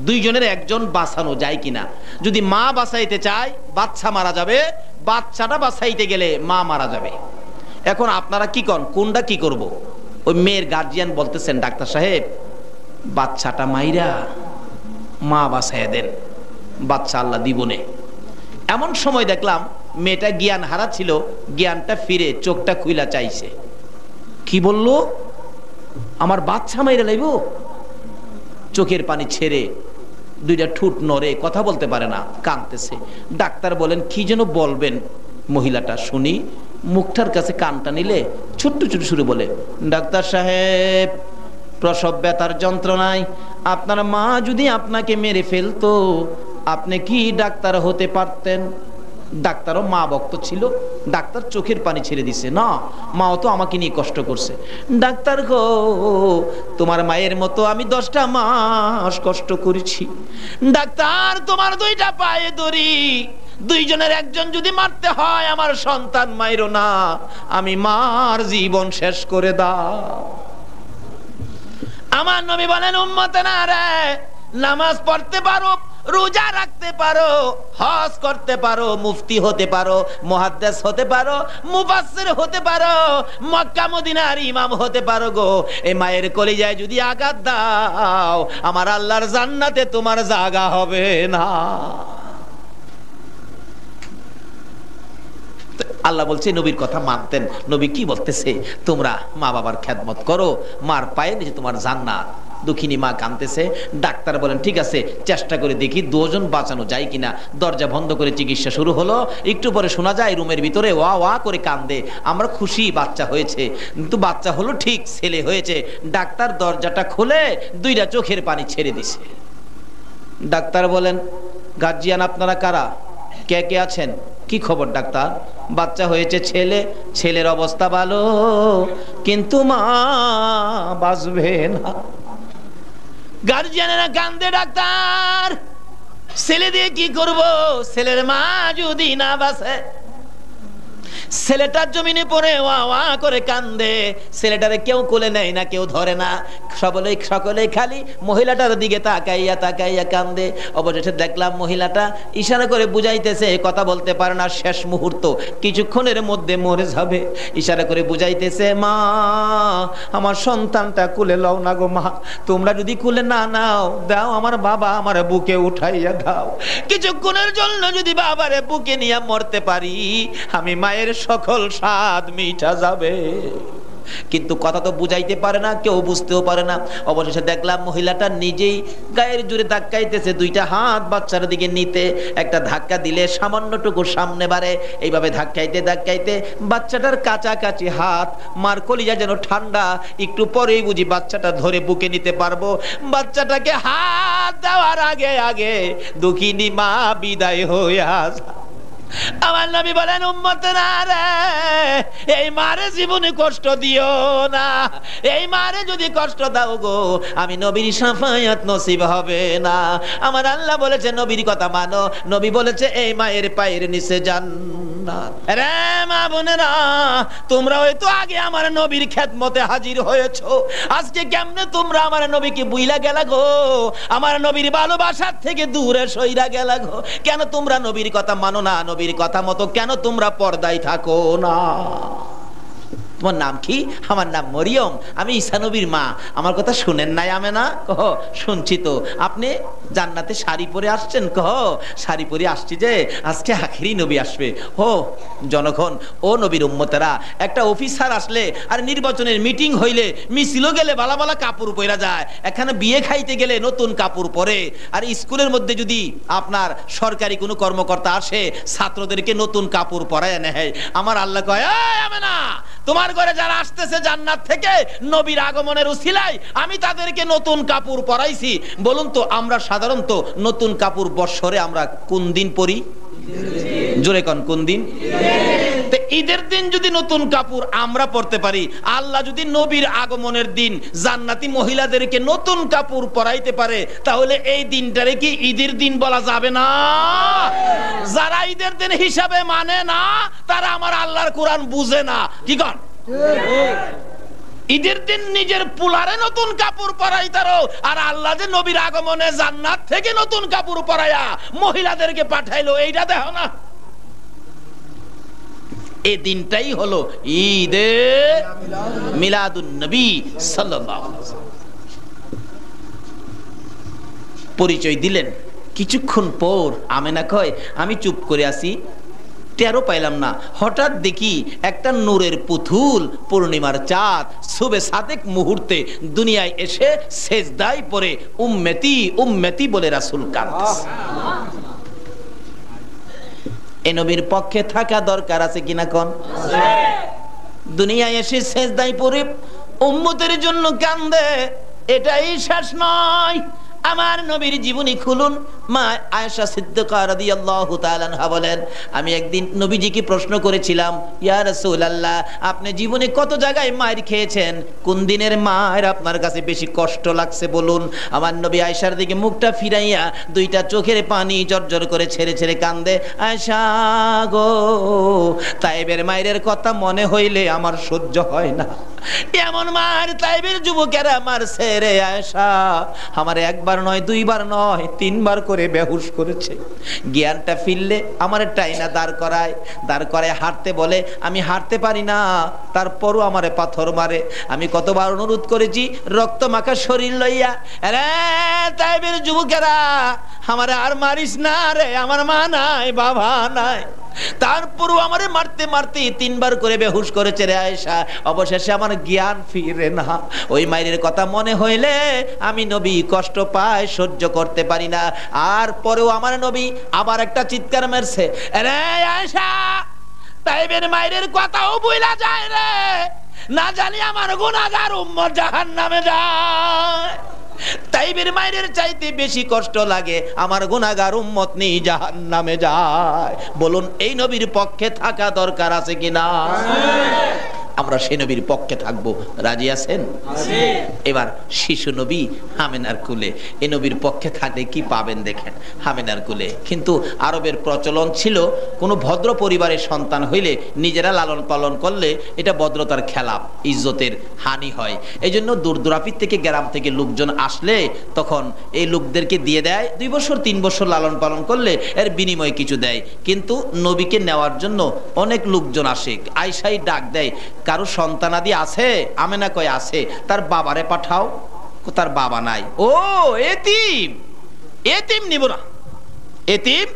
দুইজনের একজন বাঁচানো যায় কিনা। যদি মা বাঁচাইতে চায় বাচ্চা মারা যাবে, বাচ্চাটা বাঁচাইতে গেলে মা মারা যাবে। এখন আপনারা কি করেন, কোনটা কি করব? ওই মেয়ের গার্জিয়ান বলতেছেন, ডাক্তার সাহেব বাচ্চাটা মাইরা মা বাঁচাইয়া দেন, বাচ্চা আল্লাহ দিবনে। এমন সময় দেখলাম মেয়েটা জ্ঞান হারা ছিল, জ্ঞানটা ফিরে চোখটা খুইলা চাইছে। কি বলল? আমার বাচ্চা মাইরা লাইব? চোখের পানি ছেড়ে দুইটা ঠুট নড়ে, কথা বলতে পারে না, কাঁদতেছে। ডাক্তার বলেন, কি যেন বলবেন মহিলাটা শুনি। মুখটার কাছে কানটা নিলে ছোট্ট ছোট সুরে বলে, ডাক্তার সাহেব প্রসব ব্যথার যন্ত্রণায় আপনার মা যদি আপনাকে মেরে ফেলতো, আপনি কি ডাক্তার হতে পারতেন? ডাক্তারও মা ভক্ত ছিল, ডাক্তার চোখের পানি ছেড়ে দিছে, না মাও তো আমাকে নিয়ে কষ্ট করছে। ডাক্তার গো, তোমার মায়ের মতো আমি 10টা মাস কষ্ট করেছি। ডাক্তার তোমার 2টা পায়ে ধরি, দুইজনের একজন যদি মারতে হয় আমার সন্তান মাইরো না, আমি মার জীবন শেষ করে দাও। আমার নবী বলেন, উম্মতেরা রে, নামাজ পড়তে পারো, রোজা রাখতে পারো, হজ করতে পারো, মুফতি হতে পারো, মুহাদ্দিস হতে পারো, মুফাসসির হতে পারো, মক্কা মদিনার ইমাম হতে পারো গো, এই মায়ের কলিজায় যদি আঘাত দাও আমার আল্লাহর জান্নাতে তোমার জায়গা হবে না। আল্লাহ বলছে নবীর কথা মানতেন। নবী কি বলতেছে? তোমরা মা বাবার খেদমত করো, মার পায়ে নিচে তোমার জান্নাত। দুঃখিনী মা কাঁদতেছে। ডাক্তার বলেন, ঠিক আছে চেষ্টা করে দেখি 2 জন বাঁচানো যায় কিনা। দরজা বন্ধ করে চিকিৎসা শুরু হলো। একটু পরে শোনা যায় রুমের ভিতরে ওয়া ওয়া করে কান্দে। আমরা খুশি বাচ্চা হয়েছে, কিন্তু বাচ্চা হলো ঠিক, ছেলে হয়েছে। ডাক্তার দরজাটা খুলে 2টা চোখের পানি ছেড়ে দিছে। ডাক্তার বলেন, গার্জিয়ান আপনারা কারা, কে কে আছেন? কি খবর ডাক্তার? বাচ্চা হয়েছে ছেলে, ছেলের অবস্থা ভালো, কিন্তু মা বাঁচবে না। গার্জিয়ানেরা কান্দে, ডাক্তার ছেলে দিয়ে কি করব, ছেলের মা যদি না বাঁচে। ছেলেটার জমিনে পড়ে ওয়া ওয়া করে কান্দে, ছেলেটারে কেউ কোলে নেয় না, কেউ ধরে না, সকলেই খালি মহিলাটার দিকে তাকাইয়া তাকাইয়া কান্দে। অবশেষে দেখলাম মহিলাটা ইশারা করে বুঝাইতেছে, কথা বলতে পারে না, শেষ মুহূর্ত, কিছুক্ষণের মধ্যে মরে যাবে। ইশারা করে বুঝাইতেছে, মা আমার সন্তানটা কোলে লও না গো মা, তোমরা যদি কোলে না নাও দাও আমার বাবা আমার বুকে উঠাইয়া দাও। কিছুক্ষণের জন্য যদি বাবারে বুকে নিয়ে মরতে পারি, আমি মায়ের সকল স্বাদ মিঠা যাবে। কিন্তু কথা তো বুঝাইতে পারে না, কেউ বুঝতেও পারে না। অবশেষে দেখলাম মহিলাটা নিজেই গায়ের জোরে ধাক্কাইতেছে, দুইটা হাত বাচ্চার দিকে নিতে, একটা ধাক্কা দিলে সামান্যটুকু সামনে বাড়ে, এইভাবে ধাক্কাইতে ধাক্কাইতে বাচ্চাটার কাছাকাছি হাত, মার কলিজা যেন ঠান্ডা, একটু পরেই বুঝি বাচ্চাটা ধরে বুকে নিতে পারবো। বাচ্চাটাকে হাত দেওয়ার আগে আগে দুঃখিনী মা বিদায় হয়ে আসা। আমার নবী বলেন, উম্মতেরা রে, এই মারে জীবনে কষ্ট দিও না, এই মারে যদি কষ্ট দাও গো আমি নবীর শাফায়াত নসিব হবে না। আমার আল্লাহ বলেছে নবীর কথা মানো, নবী বলেছে এই মায়ের পায়ের নিচে জান্নাত। রে মা বোনেরা, তোমরা হয়তো আগে আমার নবীর খেদমতে হাজির হয়েছো, আজকে কেমনে তোমরা আমার নবীকে বুইলা গেলা গো, আমার নবীর ভালোবাসার থেকে দূরে সইরা গেলা গো। কেন তোমরা নবীর কথা মানো না, নবীর কথা মতো কেন তোমরা পর্দায় থাকো না? তোমার নাম কি? আমার নাম মরিয়ম, আমি ঈসা নবীর মা। আমার কথা শুনেন নাই আমেনা? কহ শুনছি তো। আপনি জান্নাতে শাড়ি পরে আসছেন? কহ শাড়ি পরে আসছি যে আজকে আখেরি নবী আসবে। হো জনগণ, ও নবীর উম্মতেরা, একটা অফিসার আসলে আর নির্বাচনের মিটিং হইলে মিছিল গেলে বালা বালা কাপড় পরা যায়, এখানে বিয়ে খাইতে গেলে নতুন কাপড় পরে, আর স্কুলের মধ্যে যদি আপনার সরকারি কোনো কর্মকর্তা আসে ছাত্রদেরকে নতুন কাপড় পরায় নেয়। আমার আল্লাহ কয়, আমেনা তোমার ঘরে যারা আসতেছে জান্নাত থেকে নবীর আগমনের উসিলায় আমি তাদেরকে নতুন কাপড় পরাইছি। বলুন তো আমরা সাধারণত নতুন কাপড় বৎসরে আমরা কোন দিন পরি? জোরে কোন কোন দিন? ঈদের দিন যদি নতুন কাপড় আমরা পরতে পারি, আল্লাহ যদি নবীর আগমনের দিন জান্নাতি মহিলাদেরকে নতুন কাপড় পরাইতে পারে, তাহলে এই দিনটারে কি ঈদের দিন বলা যাবে না? যারা ঈদের দিন হিসাবে মানে না তারা আমার আল্লাহর কোরআন বুঝে না। কি কন? ঈদের দিন নিজের পুলারে নতুন কাপড় পরাইতারো, আর আল্লাহ যে নবীর আগমনে জান্নাত থেকে নতুন কাপড় পরাইয়া মহিলাদেরকে পাঠাইলো, এইটা দেখো না? এই দিনটাই হলো ঈদে মিলাদুন নবী সাল্লাল্লাহু আলাইহি ওয়াসাল্লাম। পরিচয় দিলেন। কিছুক্ষণ পর আমেনা কয়, আমি চুপ করে আছি, টেরও পাইলাম না, হঠাৎ দেখি একটা নূরের পুতুল, পূর্ণিমার চাঁদ, শুভে সাদেক মুহূর্তে দুনিয়ায় এসে সেজদায় পড়ে উম্মতি উম্মতি বলে রাসূল কাঁদতেছে। এই নবীর পক্ষে থাকা দরকার আছে কিনা কোন? দুনিয়ায় এসে সেজদায় পড়ে উম্মতের জন্য কান্দে, এটাই শেষ নয়। আমার নবীর জীবনী খুলুন। মা আয়েশা সিদ্দিকা রাদিয়াল্লাহু তাআলা আনহা বলেন, আমি একদিন নবীজিকে প্রশ্ন করেছিলাম, ইয়া রাসূলুল্লাহ, আপনি জীবনে কত জায়গায় মার খেয়েছেন, কোন দিনের মার আপনার কাছে বেশি কষ্ট লাগছে বলুন। আমার নবী আয়েশার দিকে মুখটা ফিরাইয়া দুইটা চোখের পানি জর্জর করে ছেড়ে ছেড়ে কান্দে, আয়েশা গো, তাইবের মায়ের কথা মনে হইলে আমার সহ্য হয় না। এমন মার তাইবের যুবকেরা মারছে রে আয়েশা, আমার একবার নয়, দুইবার নয়, তিনবার করে বেহুশ করেছে। জ্ঞানটা ফিরলে আমার টাইনা দাঁড় করায় হাঁটতে বলে, আমি হাঁটতে পারি না, তারপরও আমারে পাথর মারে। আমি কতবার অনুরোধ করেছি রক্ত মাখা শরীর লইয়া, রে তাইবের যুবকেরা আমারে আর মারিস না রে, আমার মা নাই, বাবা নাই, তারপরও আমারে মারতে মারতে তিনবার করে বেহুশ করেছে রে আয়েশা। অবশেষে আমার জ্ঞান ফিরে না। ওই মায়ের কথা মনে হইলে আমি নবী কষ্ট পাই, সহ্য করতে পারি না। আর পরেও আমার নবী আবার একটা চিৎকার মারছে, রে আয়েশা, তাইবের মায়ের কথাও ভুলা যায় রে, না জানি আমার গুনাহগার উম্মত জাহান্নামে যায়। তাইবের মায়ের চাইতে বেশি কষ্ট লাগে আমার গুনাহগার উম্মত নিয়ে জাহান্নামে যায়। বলুন এই নবীর পক্ষে থাকা দরকার আছে কিনা? আমরা সেই নবীর পক্ষে থাকবো, রাজি আছেন? এবার শিশু নবী আমেনার কুলে, এই নবীর পক্ষে থাকলে কি পাবেন দেখেন। আমেনার কুলে কিন্তু আরবের প্রচলন ছিল কোনো ভদ্র পরিবারের সন্তান হইলে নিজেরা লালন পালন করলে এটা ভদ্রতার খেলাপ, ইজ্জতের হানি হয়। এই জন্য দূর দূরাপির থেকে গ্রাম থেকে লোকজন আসলে তখন এই লোকদেরকে দিয়ে দেয়, 2 বছর 3 বছর লালন পালন করলে এর বিনিময়ে কিছু দেয়। কিন্তু নবীকে নেওয়ার জন্য অনেক লোকজন আসে, আয়সাই ডাক দেয়, কারো সন্তানাদি আছে? আমেনা কয় আছে। তার বাবারে পাঠাও। তার বাবা নাই। ও এতিম, এতিম নিব না, এতিম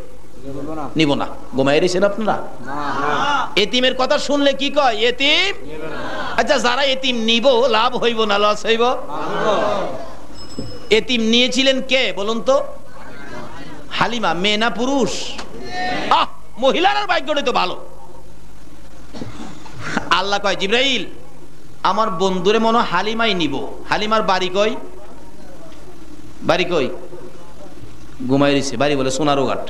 নিব না। ঘুমাই রয়েছেন আপনারা? এতিমের কথা শুনলে কি কয়? এতিম। আচ্ছা যারা এতিম নিব লাভ হইব না লস হইব? এতিম নিয়েছিলেন কে বলুন তো? হালিমা। মেয়ে না পুরুষ? মহিলার ভাগ্যটাই তো ভালো। আল্লাহ কয় জিবরাইল আমার বন্ধুরে মনে হালিমাই নিব। হালিমার বাড়ি কই? বাড়ি কই? ঘুমাই রয়েছে। বাড়ি বলে সোনারুঘাট।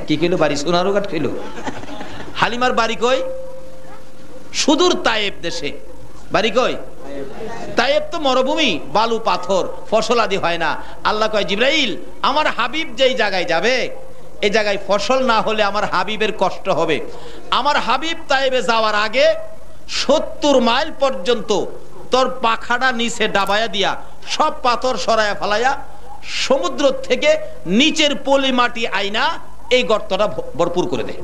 কি কইলো? বাড়ি সোনারুঘাট কইলো। হালিমার বাড়ি কই? সুদূর তায়েব দেশে। বাড়ি কই? তায়েব তো মরুভূমি, বালু পাথর, ফসল আদি হয় না। আল্লাহ কয় জিবরাইল আমার হাবিব যেই জায়গায় যাবে এই জায়গায় ফসল না হলে আমার হাবিবের কষ্ট হবে। আমার হাবিব তায়েবে যাওয়ার আগে 70 মাইল পর্যন্ত তোর পাখাটা নিচে ডাবায়া দিয়া সব পাথর সরায়া ফেলাইয়া সমুদ্র থেকে নিচের পলি মাটি আইনা এই গর্তটা ভরপুর করে দে।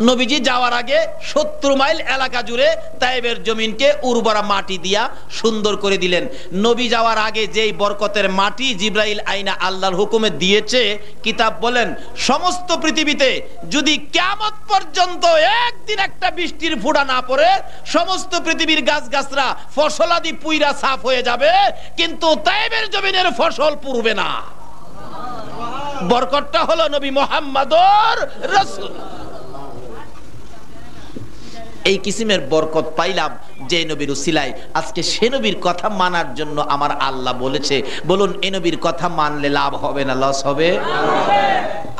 নবীজি যাওয়ার আগে 70 মাইল এলাকা জুড়ে তায়েবের জমিনকে উর্বরা মাটি দিয়া সুন্দর করে দিলেন। নবী যাওয়ার আগে যেই বরকতের মাটি জিবরাইল আইনা আল্লাহর হুকুমে দিয়েছে, কিতাব বলেন সমস্ত পৃথিবীতে যদি কিয়ামত পর্যন্ত একদিন একটা বৃষ্টির ফোঁটা না পড়ে সমস্ত পৃথিবীর গাছগাছরা ফসলাদি পুইরা সাফ হয়ে যাবে, কিন্তু তায়েবের জমিনের ফসল পুরবে না। বরকতটা হলো নবী মুহাম্মদুর রাসূল। এই কিসিমের বরকত পাইলাম যে নবীর উসিলায়। আজকে সে নবীর কথা মানার জন্য আমার আল্লাহ বলেছে। বলুন এই নবীর কথা মানলে লাভ হবে না লস হবে?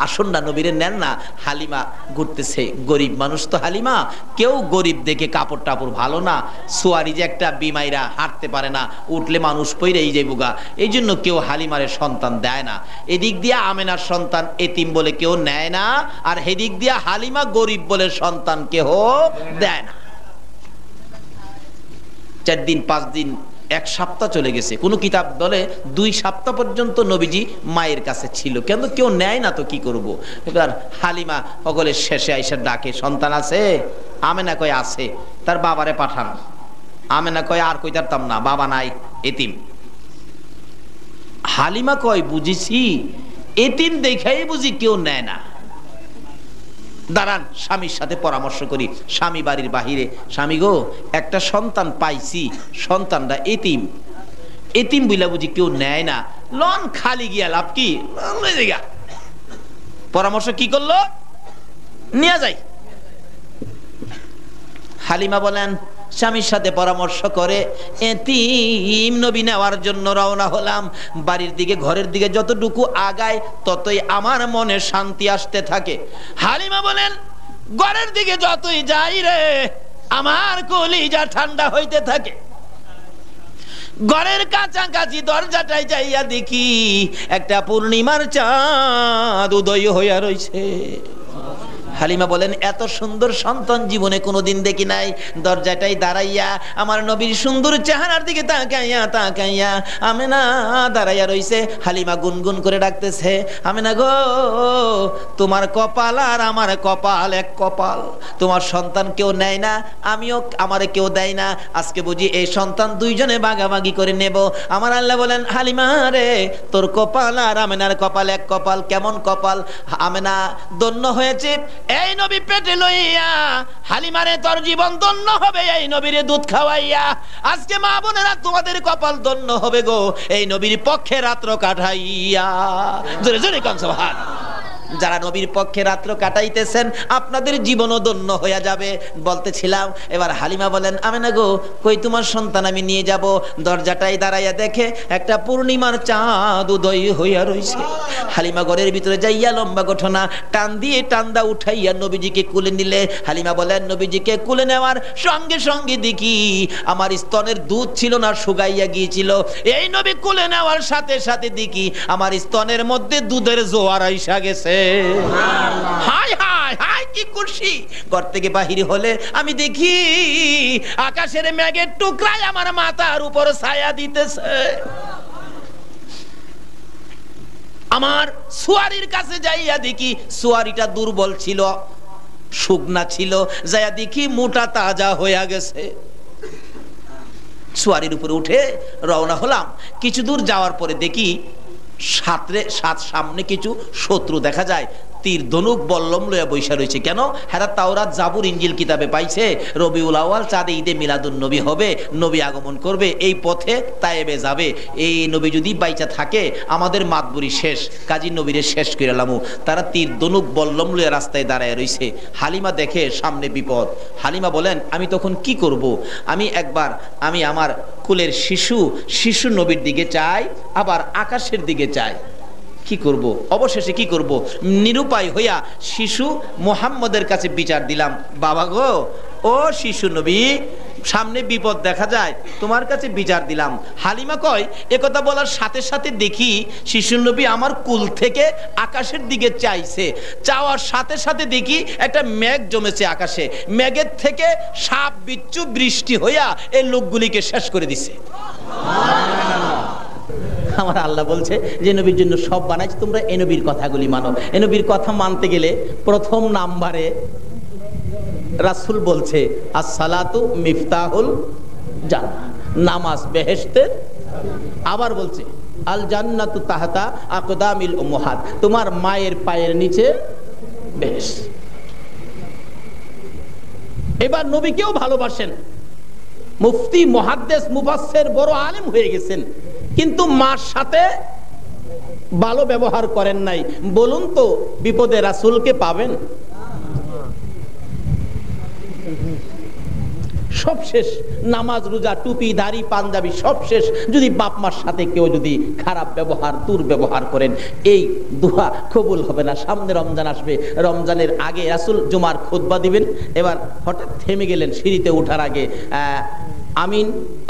আসুন না নবীরে নেন না। হালিমা ঘুরতেছে, গরিব মানুষ তো হালিমা। কেউ গরিব দেখে কাপড় টাপড় ভালো না, সোয়ারি যে একটা বিমাইরা হাঁটতে পারে না, উঠলে মানুষ পইরেই যাইবগা, এই জন্য কেউ হালিমারের সন্তান দেয় না। এদিক দিয়ে আমেনার সন্তান এতিম বলে কেউ নেয় না, আর হেদিক দিয়ে হালিমা গরিব বলে সন্তান কেহ দেয় না। 4 দিন 5 দিন 1 সপ্তাহ চলে গেছে। কোন কিতাব বলে 2 সপ্তাহ পর্যন্ত নবীজি মায়ের কাছে ছিল, কিন্তু কেউ নেয় না তো কি করব। এবার হালিমা সকলের শেষে আইসা ডাকে, সন্তান আছে? আমেনা কয় আছে। তার বাবারে পাঠান। আমেনা কয় আর কই তারতাম না, বাবা নাই, এতিম। হালিমা কয় বুঝেছি, এতিম দেখাই বুঝি কেউ নেয় না। দাঁড়ান স্বামীর সাথে পরামর্শ করি। স্বামী বাড়ির বাহিরে, স্বামী গো একটা সন্তান পাইছি, সন্তানটা এতিম। এতিম বইলা বুঝি কেউ নেয় না, লন খালি গিয়া লাভ কি? পরামর্শ কি করলো? নিয়ে যাই। হালিমা বলেন স্বামীর সাথে পরামর্শ করে এতিম নবী নেওয়ার জন্য রওনা হলাম। বাড়ির দিকে ঘরের দিকে যতটুকু আগায় ততই আমার মনে শান্তি আসতে থাকে। হালিমা বলেন ঘরের দিকে যতই যাই রে আমার কলিজা ঠান্ডা হইতে থাকে। ঘরের কাছাকাছি দরজাটায় যাইয়া দেখি একটা পূর্ণিমার চাঁদ উদয় হইয়া রইছে। হালিমা বলেন এত সুন্দর সন্তান জীবনে কোনোদিন দেখি নাই। দরজাটাই দাঁড়াইয়া আমার নবীর সুন্দর চেহারার দিকে তাকাইয়া তাকাইয়া আমেনা দাঁড়াইয়া রইছে। হালিমা গুনগুন করে ডাকতেছে, আমেনা গো তোমার কপাল আর আমার কপাল এক কপাল। তোমার সন্তান কেউ নেয় না, আমিও আমারে কেউ দেয় না। আজকে বুঝি এই সন্তান দুইজনে ভাগাভাগি করে নেব। আমার আল্লাহ বলেন হালিমা রে তোর কপাল আর আমেনার কপাল এক কপাল। কেমন কপাল? আমেনা ধন্য হয়েছে এই নবী পেটে লইয়া। হালিমারে তোর জীবন ধন্য হবে এই নবীরে দুধ খাওয়াইয়া। আজকে মা বোনেরা তোমাদের কপাল ধন্য হবে গো এই নবীর পক্ষে রাত্র কাটাইয়া। জোরে জোরে কান সুবহান। যারা নবীর পক্ষে রাত্র কাটাইতেছেন আপনাদের জীবনও ধন্য হয়ে যাবে। বলতেছিলাম, এবার হালিমা বলেন, আমেনা গো, কই তোমার সন্তান আমি নিয়ে যাব। দরজাটাই দাঁড়াইয়া দেখে একটা পূর্ণিমার চাঁদ উদয় হইয়া রইছে। হালিমা ঘরের ভিতরে যাইয়া লম্বা ঘটনা টান দিয়ে টান্দা উঠাইয়া নবীজিকে কুলে নিলে। হালিমা বলেন, নবীজিকে কুলে নেওয়ার সঙ্গে সঙ্গে দেখি আমার স্তনের দুধ ছিল না, শুকাইয়া গিয়েছিল। এই নবী কুলে নেওয়ার সাথে সাথে দেখি আমার স্তনের মধ্যে দুধের জোয়ার আইসা গেছে। হায় হায় হায়, কি খুশি! ঘর থেকে বাহির হলে আমি দেখি আকাশের মেঘের টুকরায় আমার মাথার উপর ছায়া দিতেছে। আমার সুয়ারির কাছে যাইয়া দেখি সুয়ারিটা দুর্বল ছিল, শুকনা ছিল, যাইয়া দেখি মোটা তাজা হইয়া গেছে। সুয়ারির উপরে উঠে রওনা হলাম। কিছু দূর যাওয়ার পরে দেখি সামনে কিছু শত্রু দেখা যায়, তীর ধনুক বল্লম লইয়া বৈশা রয়েছে। কেন? হেরা তাওরাত জাবুর ইনজিল কিতাবে পাইছে রবিউল আউয়াল চাঁদে ঈদে মিলাদুন নবী হবে, নবী আগমন করবে, এই পথে তায়েবে যাবে। এই নবী যদি বাইচা থাকে আমাদের মাতবুরি শেষ, কাজী নবীরে শেষ করে লামু। তারা তীর ধনুক বল্লম লইয়া রাস্তায় দাঁড়ায় রয়েছে। হালিমা দেখে সামনে বিপদ। হালিমা বলেন, আমি তখন কি করব? আমি আমার কুলের শিশু নবীর দিকে চাই, আবার আকাশের দিকে চাই। কি করব? অবশেষে কি করব? নিরুপায় হইয়া শিশু মুহাম্মদের কাছে বিচার দিলাম। বাবা গো, ও শিশু নবী, সামনে বিপদ দেখা যায়, তোমার কাছে বিচার দিলাম। হালিমা কয়, একথা বলার সাথে সাথে দেখি শিশু নবী আমার কুল থেকে আকাশের দিকে চাইছে। চাওয়ার সাথে সাথে দেখি একটা মেঘ জমেছে আকাশে। মেঘের থেকে সাপ বিচ্ছু বৃষ্টি হইয়া এই লোকগুলিকে শেষ করে দিছে। আমার আল্লাহ বলছে যে নবীর জন্য সব বানাইছে, তোমরা এ নবীর কথাগুলি মানো। এ নবীর কথা মানতে গেলে প্রথম নাম্বারে রাসূল বলছে আসসালাতু মিফতাহুল জান্নাহ, নামাজ বেহেশতের। আবার বলছে আল জান্নাতু তাহতা আকদামিল উম্মাহাত, তোমার মায়ের পায়ের নিচে বেহেশত। এবার নবীকেও ভালোবাসেন, মুফতি মুহাদ্দিস মুফাসসির বড় আলেম হয়ে গেছেন, কিন্তু মার সাথে ভালো ব্যবহার করেন নাই। বলুন তো বিপদে রাসূলকে পাবেন? সব শেষ, নামাজ রোজা টুপি দাড়ি পাঞ্জাবি সব শেষ, যদি বাপ মার সাথে কেউ যদি খারাপ ব্যবহার দুর্ব্যবহার করেন, এই দোয়া কবুল হবে না। সামনে রমজান আসবে, রমজানের আগে রাসূল জুমার খুতবা দিবেন। এবার হঠাৎ থেমে গেলেন সিঁড়িতে ওঠার আগে, আমিন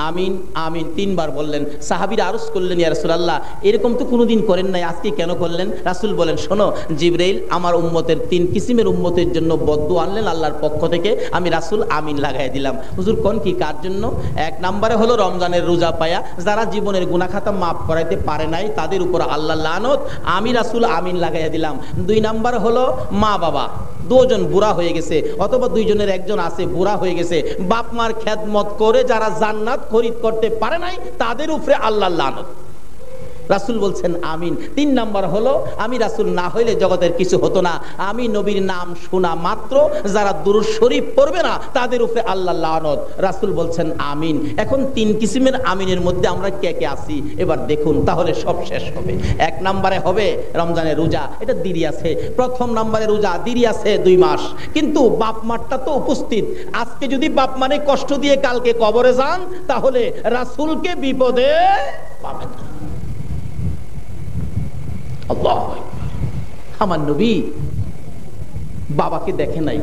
আমিন আমিন তিনবার বললেন। সাহাবীরা আরজ করলেন, ইয়া রাসূলুল্লাহ, এরকম তো কোনোদিন করেন নাই, আজকে কেন করলেন? রাসূল বলেন, শোনো, জিবরাইল আমার উম্মতের 3 কিসিমের উম্মতের জন্য বদদুয়া আনলেন আল্লাহর পক্ষ থেকে, আমি রাসূল আমিন লাগাই দিলাম। হুজুর কোন কি কার জন্য? 1 নম্বরে হলো রমজানের রোজা পায়া যারা জীবনের গুনাহ খাতা মাফ করাইতে পারে নাই তাদের উপর আল্লাহ লানত, আমি রাসূল আমিন লাগাইয়া দিলাম। 2 নম্বর হলো মা বাবা, 2 জন বুড়া হয়ে গেছে, অথবা 2 জনের একজন আছে বুড়া হয়ে গেছে, বাপ মার খেদমত করে যারা জান্নাত খরিদ করতে পারে নাই তাদের উপরে আল্লাহ লানত। রাসূল বলছেন আমিন। 3 নাম্বার হলো আমি রাসূল না হইলে জগতের কিছু হতো না, আমি নবীর নাম শোনা মাত্র যারা দুরূদ শরীফ পড়বে না তাদের উপরে আল্লাহ লানত। রাসূল বলছেন আমিন। এখন 3 কিসিমের আমিনের মধ্যে আমরা কে কে আছি এবার দেখুন, তাহলে সব শেষ হবে। 1 নম্বরে হবে রমজানের রোজা, এটা দেরি আছে। প্রথম নম্বরে রোজা দেরি আছে 2 মাস, কিন্তু বাপ মারটা তো উপস্থিত। আজকে যদি বাপ মানে কষ্ট দিয়ে কালকে কবরে যান তাহলে রাসূলকে বিপদে পাবেন না। আমার নবী বাবাকে দেখে নাই,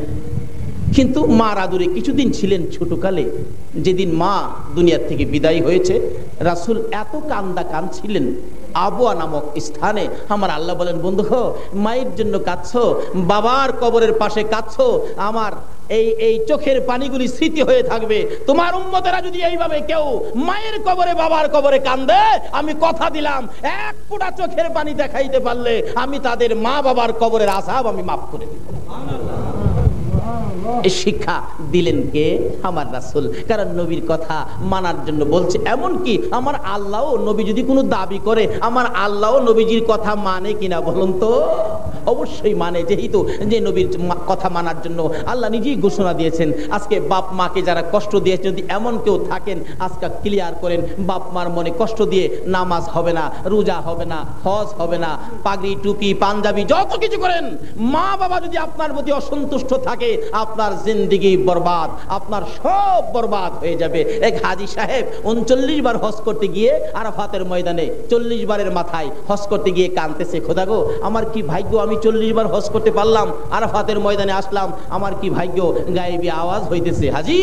কিন্তু মার আদরে কিছুদিন ছিলেন ছোটকালে। যেদিন মা দুনিয়ার থেকে বিদায় হয়েছে, রাসূল এত কান্দা কাঁদছিলেন আবুয়া নামক স্থানে। আমার আল্লাহ বলেন, বন্ধু মায়ের জন্য কাঁদছো, বাবার কবরের পাশে কাঁদছো, আমার এই চোখের পানিগুলি স্মৃতি হয়ে থাকবে। তোমার উম্মতেরা যদি এইভাবে কেউ মায়ের কবরে বাবার কবরে কান্দে, আমি কথা দিলাম 1 ফোঁটা চোখের পানি দেখাইতে পারলে আমি তাদের মা বাবার কবরের আযাব আমি মাফ করে দিব। এই শিক্ষা দিলেন কে? আমার রাসূল। কারণ নবীর কথা মানার জন্য বলছে। এমন কি আমার আল্লাহও নবী যদি কোনো দাবি করে, আমার আল্লাহও নবীজির কথা মানে কিনা বলুন তো? অবশ্যই মানে, যেহেতু যে নবীর কথা মানার জন্য আল্লাহ নিজেই ঘোষণা দিয়েছেন। আজকে বাপ মাকে যারা কষ্ট দিয়েছে, যদি এমন কেউ থাকেন আজকে ক্লিয়ার করেন, বাপ মার মনে কষ্ট দিয়ে নামাজ হবে না, রোজা হবে না, হজ হবে না, পাগড়ি টুপি পাঞ্জাবি যত কিছু করেন, মা বাবা যদি আপনার প্রতি অসন্তুষ্ট থাকে, আপনার জিন্দেগি বরবাদ, আপনার সব বরবাদ হয়ে যাবে। এক হাজী সাহেব 39 বার হজ করতে গিয়ে আরাফাতের ময়দানে 40 বারের মাথায় হজ করতে গিয়ে কাঁদতেছে, খোদা গো আমার কি ভাগ্য, আমি 40 বার হজ করতে পারলাম, আরাফাতের ময়দানে আসলাম, আমার কি ভাগ্য। গায়েবী আওয়াজ হইতেছে, হাজী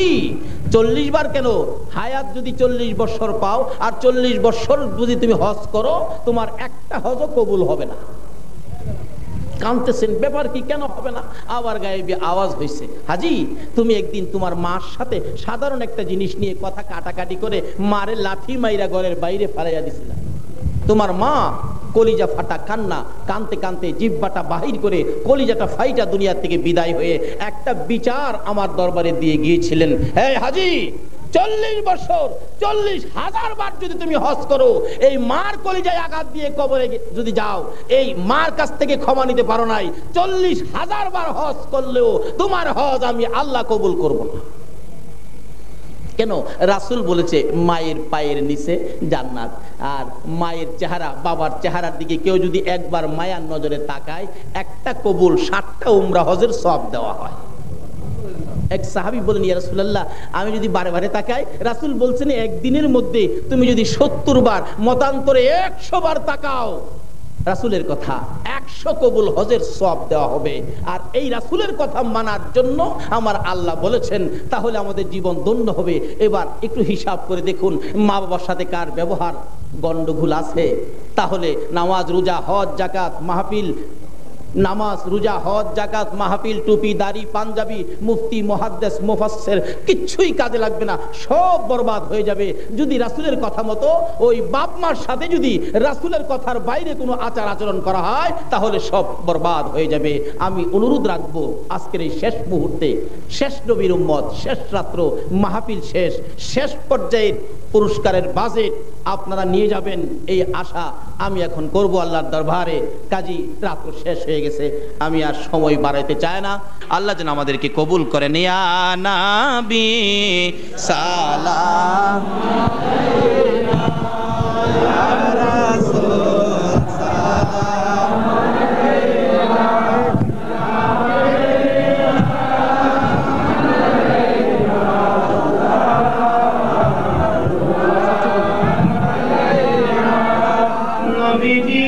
40 বার কেন, হায়াত যদি 40 বছর পাও আর 40 বছর যদি তুমি হজ করো, তোমার একটা হজও কবুল হবে না। কাঁদতেছেন, ব্যাপার কি, কেন হবে না? আবার গায়েবী আওয়াজ হয়েছে, হাজী তুমি একদিন তোমার মার সাথে সাধারণ একটা জিনিস নিয়ে কথা কাটাকাটি করে মারে লাঠি মাইরা ঘরের বাইরে ফালাইয়া দিছিল। তোমার মা কলিজা ফাটা কান্না, কানতে কানতে জিহ্বাটা বাহির করে কলিজাটা ফাইটা দুনিয়া থেকে বিদায় হয়ে একটা বিচার আমার দরবারে দিয়ে গিয়েছিলেন, হে হাজী 40 বছর 40,000 বার যদি তুমি হজ করো, এই মার কলিজায় আঘাত দিয়ে কবরে যদি যাও, এই মার কাছ থেকে ক্ষমা নিতে পারো নাই, 40,000 বার হজ করলেও তোমার হজ আমি আল্লাহ কবুল করব না। কেন? রাসূল বলেছে মায়ের পায়ের নিচে জান্নাত। আর মায়ের চেহারা, বাবার চেহারার দিকে কেউ যদি একবার মায়ার নজরে তাকায়, একটা কবুল 60টা উমরা হজের সওয়াব দেওয়া হয়। এক সাহাবী বলেন, ইয়া রাসূলুল্লাহ আমি যদি বারে বারে তাকাই, রাসূল বলছেন একদিনের মধ্যে তুমি যদি 70 বার, মতান্তরে 100 বার তাকাও, রাসূলের কথা 100 কবুল হজের সওয়াব দেওয়া হবে। আর এই রাসূলের কথা মানার জন্য আমার আল্লাহ বলেছেন, তাহলে আমাদের জীবন ধন্য হবে। এবার একটু হিসাব করে দেখুন, মা বাবার সাথে কার ব্যবহার গন্ডগোল আছে? তাহলে নামাজ রোজা হজ যাকাত মাহফিল, নামাজ রোজা হজ যাকাত মাহফিল, টুপি দাড়ি পাঞ্জাবি, মুফতি মুহাদ্দিস মুফাসসির কিচ্ছুই কাজে লাগবে না, সব বরবাদ হয়ে যাবে। যদি রাসূলের কথা মতো ওই বাপ মার সাথে যদি রাসূলের কথার বাইরে কোনো আচার আচরণ করা হয়, তাহলে সব বরবাদ হয়ে যাবে। আমি অনুরোধ রাখবো, আজকের এই শেষ মুহূর্তে, শেষ নবীর উম্মত, শেষ রাত্র, মাহফিল শেষ, শেষ পর্যায়ের পুরস্কারের বাজেট আপনারা নিয়ে যাবেন, এই আশা আমি এখন করব আল্লাহর দরবারে। কাজী রাত শেষ হয়ে গেছে, আমি আর সময় বাড়াইতে চাই না। আল্লাহ যেন আমাদেরকে কবুল করেন। ইয়া নবী সালাম আলাইকা, ইয়া রাসূল সালাম আলাইকা, নবীজি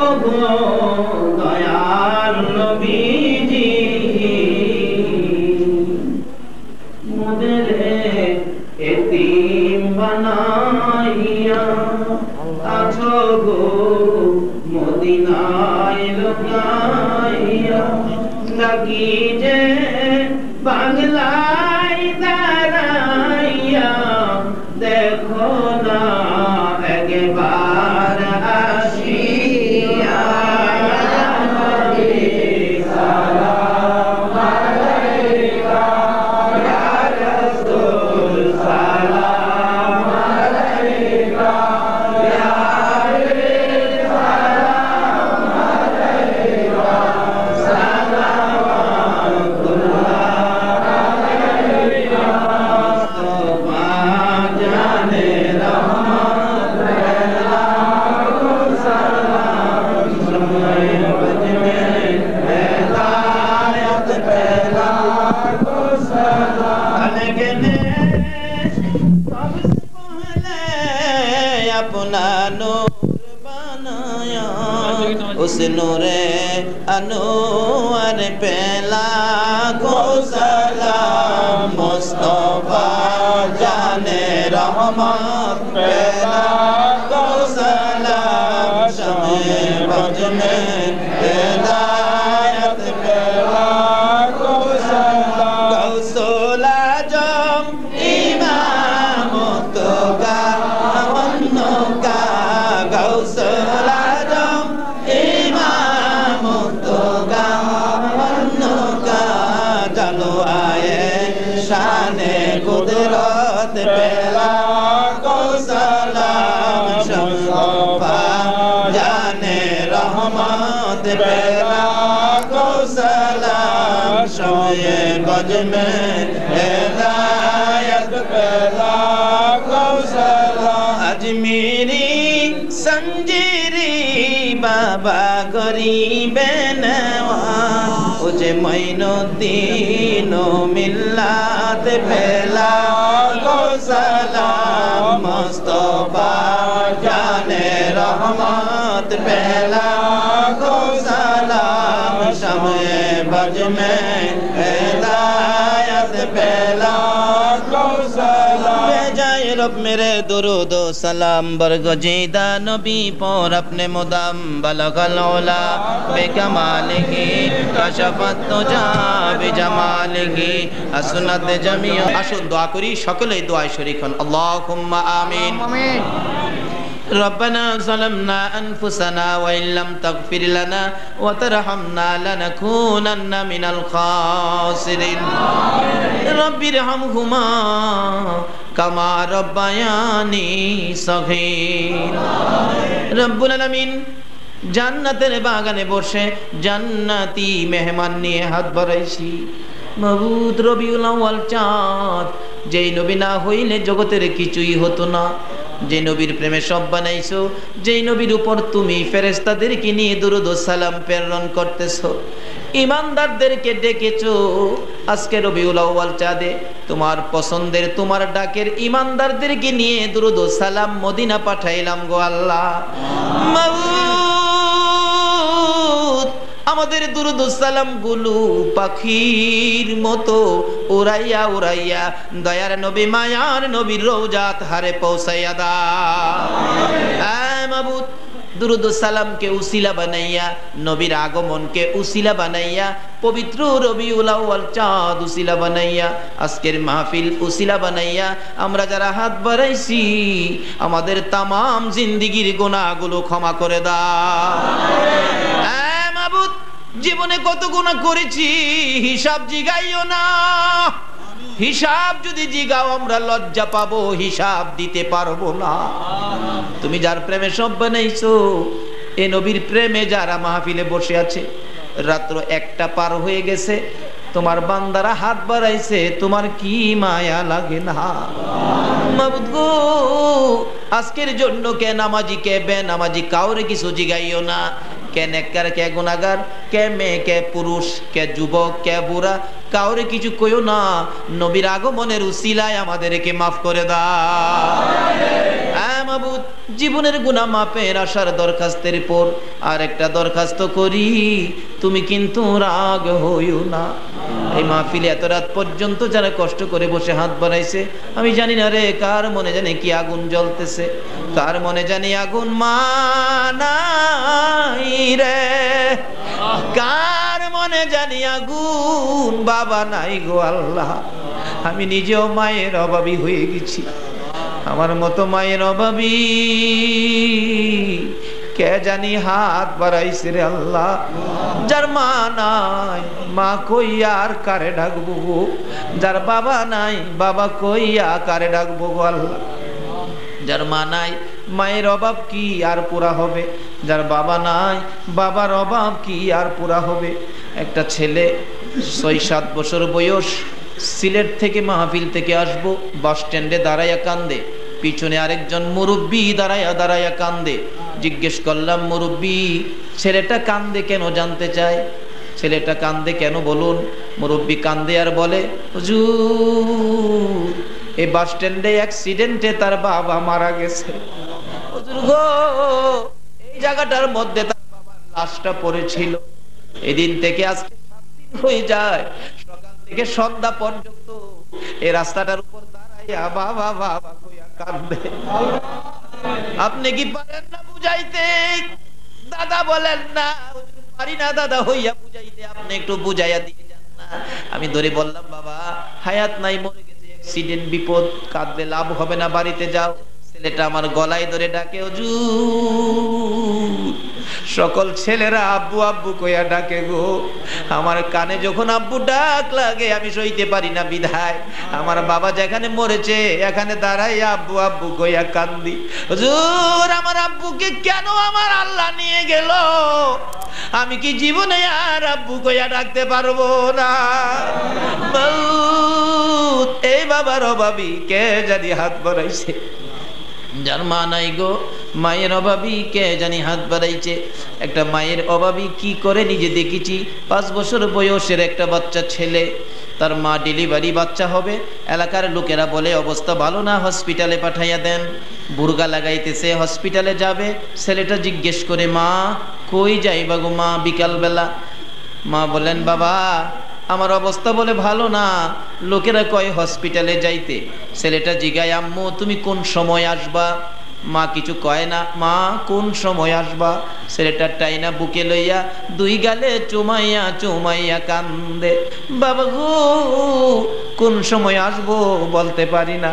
ওগো দয়াল নবীজি, মোদের এতিম বানাইয়া আছো গো মদিনায় লুকাইয়া, নাকি যে বাংলায় দাঁড়াইয়া দেখো না একবার আসিয়া, নবী সালাম আলাইকা, ইয়া রাসূল সালাম আলাইকা, ইয়া হাবিব সালাম আলাইকা, সালাওয়াতুল্লাহ আলাইকা, মুস্তাফা জানে রহমত লাখো সালাম, সময় বজনে হেদায়ত লাখো সালাম, लगने सबसे पहले अपना नूर बनाया, उस नूरे अनूर पे लाखों सलाम, मुस्तफा जाने रहमत पे लाखों सलाम, शमे बजने हिदायत पे लाखों सलाम, गौसुल आजम इमामत का अमन का, गौसुल आजम इमामत समय बज में हिदायत फैला कौशला अजमेरी संजीरी बाबा गरीबे नवाज उजे मोइनुद्दीन मिल्लात फैला कौशला मुस्तफा जाने रहमत फैला कौशला समय बज में हिदायत फैला कौशला भेजाए रब मेरे दुरूद व सलाम बरगजीदा नबी पर अपने मुदाम बलगल औला बेकमालिही कशफत तुजा बिजमालिही असनत जमिया আসুন দোয়া করি সকলেই দোয়ায় শরীক হন আল্লাহুম্মা আমিন আমিন ربنا ظلمنا أنفسنا وإن لم تغفر لنا وترحمنا لنكونن من الخاسرين رب ارحمهما كما ربياني صغيرا رب العالمين জান্নাতের বাগানে বসে জান্নাতি মেহমান নিয়ে হাত বাড়াইছি মাবুদ রবিউল আউয়াল চাঁদ যেই নবী না হইলে জগতের কিছুই হতো না যে নবীর প্রেমে সব বানাইছো যেই নবীর উপর তুমি ফেরেশতাদেরকে নিয়ে দুরূদ ও সালাম প্রেরণ করতেছো ঈমানদারদেরকে ডেকেছো আজকে রবিউল আউয়াল চাঁদে তোমার পছন্দের তোমার ডাকের ঈমানদারদেরকে নিয়ে দুরূদ ও সালাম মদিনা পাঠাইলাম গো আল্লাহ মাবুদ আমাদের দুরূদ ও সালাম গুলো পাখির মতো উড়াইয়া উড়াইয়া দয়ার নবী মায়ার নবীর রওজাত হারে পৌঁছাইয়া দাও আয় মাবুদ দুরূদ ও সালামকে উসিলা বানাইয়া নবীর আগমনকে উসিলা বানাইয়া পবিত্র রবিউল আউয়াল চাঁদ উসিলা বানাইয়া আজকের মাহফিল উসিলা বানাইয়া আমরা যারা হাত বাড়াইছি আমাদের তামাম জিন্দেগীর গুনাহগুলো ক্ষমা করে দাও আয় মাবুদ জীবনে কত গুনাহ করেছি হিসাব জিগাইও না হিসাব যদি জিগাও আমরা লজ্জা পাবো হিসাব দিতে পারবো না তুমি যার প্রেমে সব বানাইছো এই নবীর প্রেমে যারা মাহফিলে বসে আছে রাত্র 1টা পার হয়ে গেছে তোমার বান্দারা হাত বাড়াইছে তোমার কি মায়া লাগে না মাবুদ গো আজকের জন্য কে নামাজি কে বেনামাজি কাউরে কিছু জিগাইও না কে নেককার কে গুনাহগার কে মেয়ে কে পুরুষ কে যুবক কে বুড়া কাউরে কিছু কইও না নবীর আগমনের উসিলায় আমাদেরকে maaf করে দাও আয় মাবুদ জীবনের গুনাহ মাফের আশার দরখাস্তের পর আর একটা দরখাস্ত করি তুমি কিন্তু রাগ হইও না এই মাহফিলে এত রাত পর্যন্ত যারা কষ্ট করে বসে হাত বাড়াইছে আমি জানি না রে কার মনে জানি কি আগুন জ্বলতেছে কার মনে জানি আগুন মানাই রে কার মনে জানি আগুন বাবা নাই গো আল্লাহ আমি নিজেও মায়ের অভাবী হয়ে গেছি আমার মতো মায়ের অভাবী কে জানি হাত বাড়াইছে রে আল্লাহ যার মা নাই মা কই আর কারে ডাকবো গো যার বাবা নাই বাবা কই আর কারে ডাকবো গো আল্লাহ যার মা নাই মায়ের অভাব কি আর পুরা হবে যার বাবা নাই বাবার অভাব কি আর পুরা হবে একটা ছেলে ৬-৭ বছর বয়স সিলেট থেকে মাহফিল থেকে আসবো বাস স্ট্যান্ডে দাঁড়াইয়া কান্দে পিছনে আরেকজন মুরব্বি দাঁড়াইয়া কান্দে জিজ্ঞেস করলাম মুরব্বি ছেলেটা কান্দে কেন জানতে চাই ছেলেটা কান্দে কেন বলুন মুরব্বি কান্দে আর বলে হুজুর এই বাস স্ট্যান্ডে অ্যাক্সিডেন্টে তার বাবা মারা গেছে হুজুর গো এই জায়গাটার মধ্যে তার বাবার লাশটা পড়েছিল এদিন থেকে আজকে 7 দিন হয়ে যায় সকাল থেকে সন্ধ্যা পর্যন্ত এই রাস্তাটার উপর দাঁড়াইয়া বাবা বাবা কইয়া কান্দে আপনি কি পারেন না বুঝাইতে দাদা বলেন না পারি না দাদা হইয়া বুঝাইতে আপনি একটু বুঝাইয়া দিয়ে যান না আমি ধরে বললাম বাবা হায়াত নাই মরে গেছে অ্যাক্সিডেন্ট বিপদ কাঁদলে লাভ হবে না বাড়িতে যাও ছেলেটা আমার গলায় ধরে ডাকে হুজুর সকল ছেলেরা আব্বু আব্বু কইয়া ডাকে গো। আমার কানে যখন আব্বু ডাক লাগে আমি সইতে পারি না, বিধায় আমার বাবা যেখানে মরেছে এখানে দাঁড়াই আব্বু আব্বু কইয়া কান্দি। হুজুর আমার আব্বুকে কেন আমার আল্লাহ নিয়ে গেল? আমি কি জীবনে আর আব্বু কইয়া ডাকতে পারবো না? এই বাবার অভাবী কে জানি হাত বাড়াইছে, যার মা নাই গো, মায়ের অভাবী কে জানি হাত বাড়াইছে। একটা মায়ের অভাবী কি করে নিজে দেখেছি। 5 বছর বয়সের একটা বাচ্চা ছেলে, তার মা ডেলিভারি বাচ্চা হবে, এলাকার লোকেরা বলে অবস্থা ভালো না, হসপিটালে পাঠাইয়া দেন। বুর্গা লাগাইতেছে, হসপিটালে যাবে। ছেলেটা জিজ্ঞেস করে মা কই যাইবা গো মা বিকালবেলা? মা বলেন বাবা আমার অবস্থা বলে ভালো না, লোকেরা কয় হসপিটালে যাইতে। ছেলেটা জিগায় আম্মু তুমি কোন সময় আসবা? মা কিছু কয় না, মা কোন সময় আসবা? ছেলেটার টাইনা বুকে লইয়া 2 গালে চুমাইয়া চুমাইয়া কান্দে, বাবা গো কোন সময় আসবো বলতে পারি না।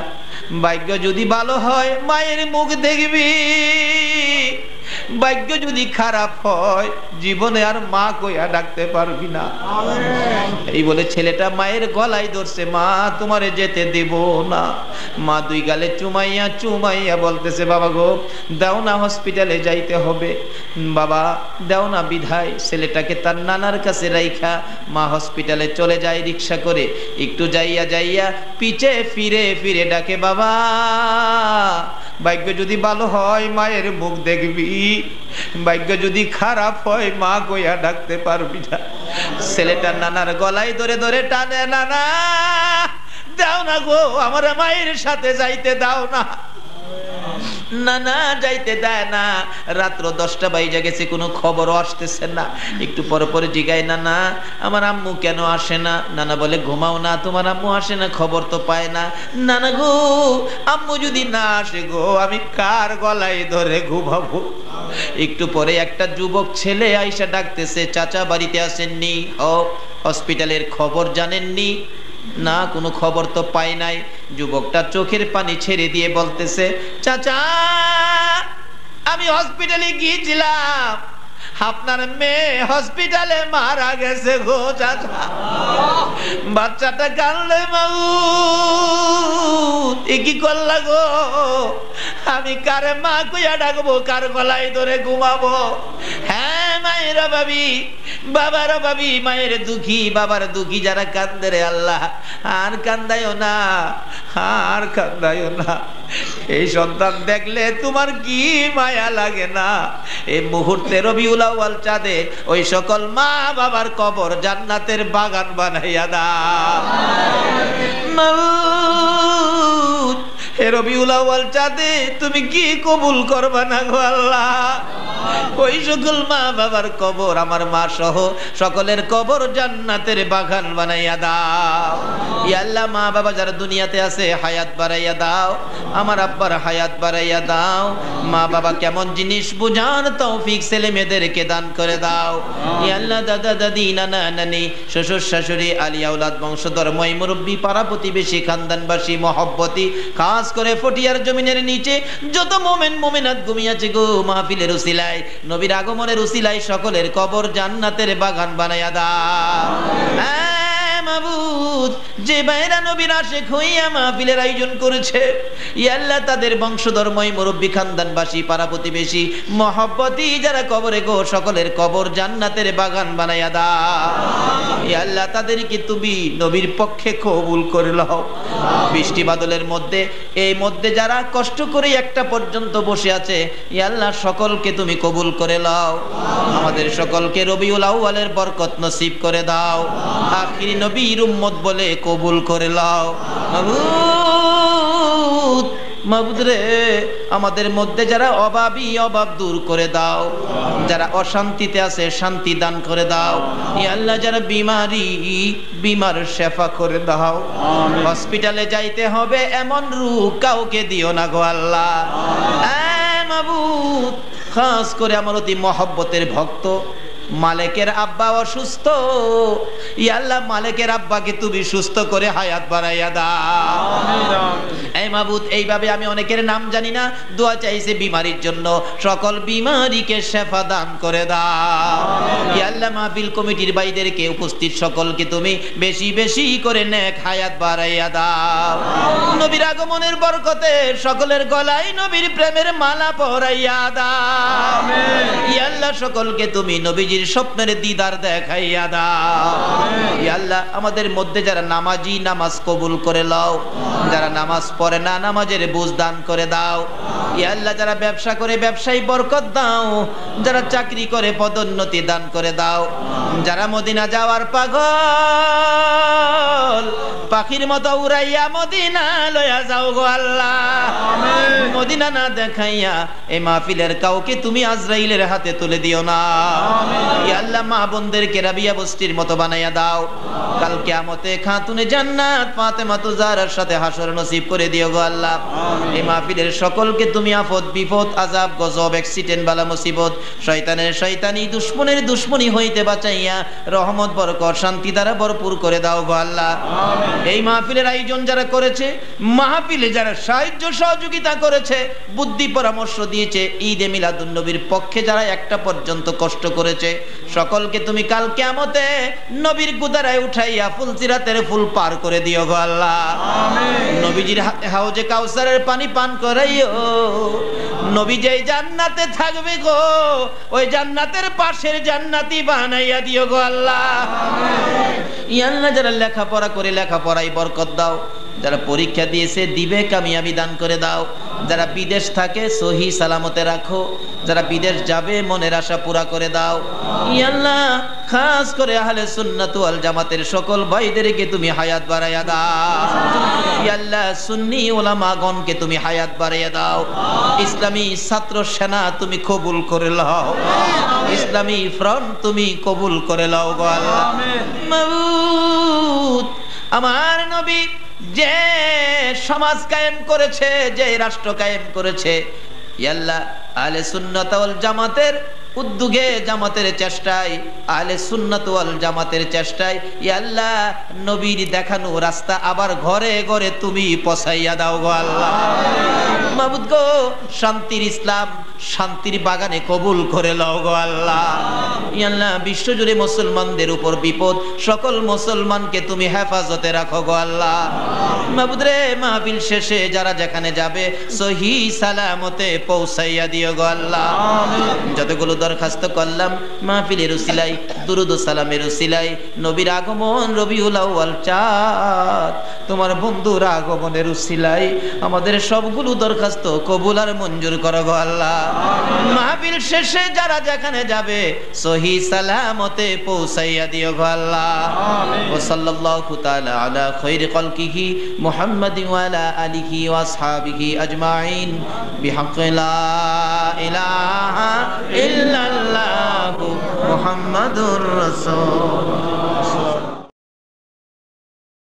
ভাগ্য যদি ভালো হয় মায়ের মুখ দেখবি, ভাগ্য যদি খারাপ হয় জীবনে আর মা কইয়া ডাকতে পারবি না। এই বলে ছেলেটা মায়ের গলায় ধরছে, মা তোমারে যেতে দেব না। মা 2 গালে চুমাইয়া চুমাইয়া বলতেছে বাবা গো দাও না, হসপিটালে যাইতে হবে, বাবা দাও না। বিধায় ছেলেটাকে তার নানার কাছে রাইখা মা হসপিটালে চলে যায় রিক্সা করে। একটু যাইয়া যাইয়া পিছে ফিরে ফিরে ডাকে, বাবা ভাগ্য যদি ভালো হয় মায়ের মুখ দেখবি, ভাগ্য যদি খারাপ হয় মা কইয়া ডাকতে পারবি না। ছেলেটা নানার গলায় ধরে ধরে টানে, নানা দাও না গো আমার মায়ের সাথে যাইতে দাও না। নানা যাইতে দেয় না। রাত্র 10টা বাইজা গেছে, কোনো খবরও আসতেছে না। একটু পরে পরে জিগায়, নানা আমার আম্মু কেন আসে না? নানা বলে ঘুমাও না, তোমার আম্মু আসে না, খবর তো পায় না। নানা গো আম্মু যদি না আসে গো আমি কার গলায় ধরে ঘুমাবো? একটু পরে একটা যুবক ছেলে আইসা ডাকতেছে, চাচা বাড়িতে আসেননি? হসপিটালের খবর জানেননি? না কোনো খবর তো পাই নাই। যুবকটা চোখের পানি ছেড়ে দিয়ে বলতেছে, চাচা আমি হসপিটালে গিয়েছিলাম, আপনার মেয়ে হসপিটালে মারা গেছে গো চাচা। বাচ্চাটা কানলে মাউ কি করলা গো? আমি কারে মা কইয়া ডাকবো, কার গলায় ধরে ঘুমাবো? হ্যাঁ মায়ের অভাবী, বাবার অভাবী, মায়ের দুঃখী বাবার দুঃখী যারা কান্দে রে আল্লাহ আর কান্দায়ও না, আর কান্দায়ও না। এই সন্তান দেখলে তোমার কি মায়া লাগে না? এই মুহূর্তে রবিউল আউয়াল চাঁদে ওই সকল মা বাবার কবর জান্নাতের বাগান বানাইয়া দাও। হে রবিউল আউয়াল চাঁদে তুমি কি কবুল করবা না গো আল্লাহ? ওই সকল মা বাবার কবর, আমার মা সহ সকলের কবর জান্নাতের বাগান বানাইয়া দাও। ইয়া আল্লাহ মা বাবা যারা দুনিয়াতে আছে হায়াত বাড়াইয়া দাও, আমার আব্বার হায়াত বাড়াইয়া দাও। মা বাবা কেমন জিনিস বুঝার তৌফিক ছেলে মেয়েদেরকে দান করে দাও। ইয়া আল্লাহ দাদা দাদি নানা নানি শ্বশুর শাশুড়ি আলিয়া আওলাদ বংশধর মই মুরব্বী পাড়া প্রতিবেশী খানদানবাসী মহব্বতী, খাস করে ফটিয়ার জমিনের নিচে যত মোমেন মোমেনাত ঘুমিয়েছে গো মাহফিলের উসিলায়, নবীর আগমনের উসিলায় সকলের কবর জান্নাতের বাগান বানাইয়া দাও। মাবুদ যে বাইরা নবীর আশিক হইয়া মাহফিলের আয়োজন করেছে, ইয়া আল্লাহ তাদের বংশধর্মই মুরব্বী খানদানবাসী পাড়া প্রতিবেশী মহব্বতী যারা কবরে গো সকলের কবর জান্নাতের বাগান বানাইয়া দাও। ইয়া আল্লাহ তাদেরকে তুমি নবীর পক্ষে কবুল করে লও। বৃষ্টি বাদলের মধ্যে এই মধ্যে যারা কষ্ট করে একটা পর্যন্ত বসে আছে, ইয়া আল্লাহ সকলকে তুমি কবুল করে লও। আমাদের সকলকে রবিউল আউয়ালের বরকত নসিব করে দাও। আখিরি নবীর উম্মত বলে কবুল করে লও। মাবুদ মাবুদ রে আমাদের মধ্যে যারা অভাবী অভাব দূর করে দাও, যারা অশান্তিতে আছে শান্তি দান করে দাও। ইয়া আল্লাহ যারা বিমারি বিমার শেফা করে দাও। হসপিটালে যাইতে হবে এমন রোগ কাউকে দিও না গো আল্লাহ। মাবুদ খাস করে আমার অতি মহব্বতের ভক্ত মালিকের আব্বা অসুস্থ, ইয়া আল্লাহ মালিকের আব্বাকে তুমি সুস্থ করে হায়াত বাড়াইয়া দাও। এই মাবুদ, এইভাবে আমি অনেকের নাম জানি না, দোয়া চাইছে বিমারির জন্য, সকল বিমারিকে শেফা দান করে দাও। ইয়া আল্লাহ, মাহফিল কমিটির ভাইদেরকে, উপস্থিত সকলকে তুমি বেশি বেশি করে নেক হায়াত বাড়াইয়া দাও। নবীর আগমনের বরকতে সকলের গলায় নবীর প্রেমের মালা পরাইয়া দাও। ইয়া আল্লাহ, সকলকে তুমি নবীজির স্বপ্নের দিদার দেখাইয়া দাও। ইয়া আল্লাহ, আমাদের মধ্যে যারা নামাজি, নামাজ কবুল করে লও। যারা নামাজ পড়ে না, নামাজের বুঝ দান করে দাও। ইয়া আল্লাহ, যারা ব্যবসা করে ব্যবসায় বরকত দাও। যারা চাকরি করে পদোন্নতি দান করে দাও। যারা মদিনা যাওয়ার পাগল, পাখির মতো উড়াইয়া মদিনা লয়া যাও গো আল্লাহ। মদিনা না দেখাইয়া এই মাহফিলের কাউকে তুমি আজরাইলের হাতে তুলে দিও না। ইয়া আল্লাহ, মা বোনদেরকে রাবিয়া বস্তির মতো বানাইয়া দাও। কাল কিয়ামতে খাতুনে জান্নাত ফাতেমা তুজারার সাথে হাসর নসিব করে দিও গো আল্লাহ। এই মাহফিলের সকলকে তুমি আফত বিপদ, আযাব, গজব, অ্যাক্সিডেন্ট, বালা মুসিবত, শয়তানের শয়তানি, দুশমনের দুশমনি হইতে বাঁচাইয়া রহমত, বরকত, শান্তি দ্বারা ভরপুর করে দাও গো আল্লাহ। এই মাহফিলের আয়োজন যারা করেছে, মাহফিলে যারা সাহায্য সহযোগিতা করেছে, বুদ্ধি পরামর্শ দিয়েছে, ঈদে মিলাদুন নবীর পক্ষে যারা একটা পর্যন্ত কষ্ট করেছে, সকলকে তুমি কাল কিয়ামতে নবীর গুদারায় উঠাইয়া ফুলসিরাতের ফুল পার করে দিও গো আল্লাহ। নবীজির হাউজে কাউসারের পানি পান করাইও। নবী যেই জান্নাতে থাকবে গো, ওই জান্নাতের পাশের জান্নাতি বানাইয়া দিও গো আল্লাহ। ইয়া আল্লাহ, যারা লেখাপড়া করে লেখাপড়ায় বরকত দাও। যারা পরীক্ষা দিয়েছে, দিবে, কামিয়াবি দান করে দাও। যারা বিদেশ থাকে সহি সালামতে রাখো। যারা বিদেশ যাবে মনের আশা পুরা করে দাও। ইয়া আল্লাহ, খাস করে আহলে সুন্নাত ওয়াল জামাতের সকল ভাইদেরকে তুমি হায়াত বাড়াইয়া দাও। ইয়া আল্লাহ, সুন্নি উলামাগণকে তুমি হায়াত বাড়াইয়া দাও। ইসলামী ছাত্র সেনা তুমি কবুল করে লও। ইসলামী ফ্রন্ট তুমি কবুল করে লও গো আল্লাহ। মাবুদ, আমার নবী যে সমাজ কায়েম করেছে, যে রাষ্ট্র কায়েম করেছে, ইয়া আল্লাহ, আহলে সুন্নাত ওয়াল জামাতের উদ্যোগে, জামাতের চেষ্টায়, আহলে সুন্নাত ওয়াল জামাতের চেষ্টায়, ইয়া আল্লাহ, নবীর দেখানো রাস্তা আবার ঘরে ঘরে তুমি পৌঁছাইয়া দাও গো আল্লাহ। মাবুদ গো, শান্তির ইসলাম, শান্তির বাগানে কবুল করে লও গো আল্লাহ। ইয়া আল্লাহ, বিশ্বজুড়ে মুসলমানদের উপর বিপদ, সকল মুসলমানকে তুমি হেফাজতে রাখো গো আল্লাহ। মাবুদ রে, মাহফিল শেষে যারা যেখানে যাবে সহি সালামতে পৌঁছাইয়া দিও গো আল্লাহ। যতগুলো দরখাস্ত করলাম মাহফিলের উসিলায়, দুরুদ ও সালামের উসিলায়, নবীর আগমন, রবিউল আউয়াল চাঁদ, তোমার বন্ধুর আগমনের উসিলায় আমাদের সবগুলো দরখাস্ত কবুল আর মঞ্জুর করো গো আল্লাহ। মাহফিল শেষে যারা যেখানে যাবে সহি সালামতে পৌঁছাইয়া দিও গো আল্লাহ। ওয়া সাল্লাল্লাহু তাআলা আলা খায়রি খালকিহি মুহাম্মাদিন ওয়া আলা আলিহি ওয়া আসহাবিহি আজমাইন বিহাক্কি লা ইলাহা ইল্লাল্লাহু মুহাম্মাদুর রাসূল।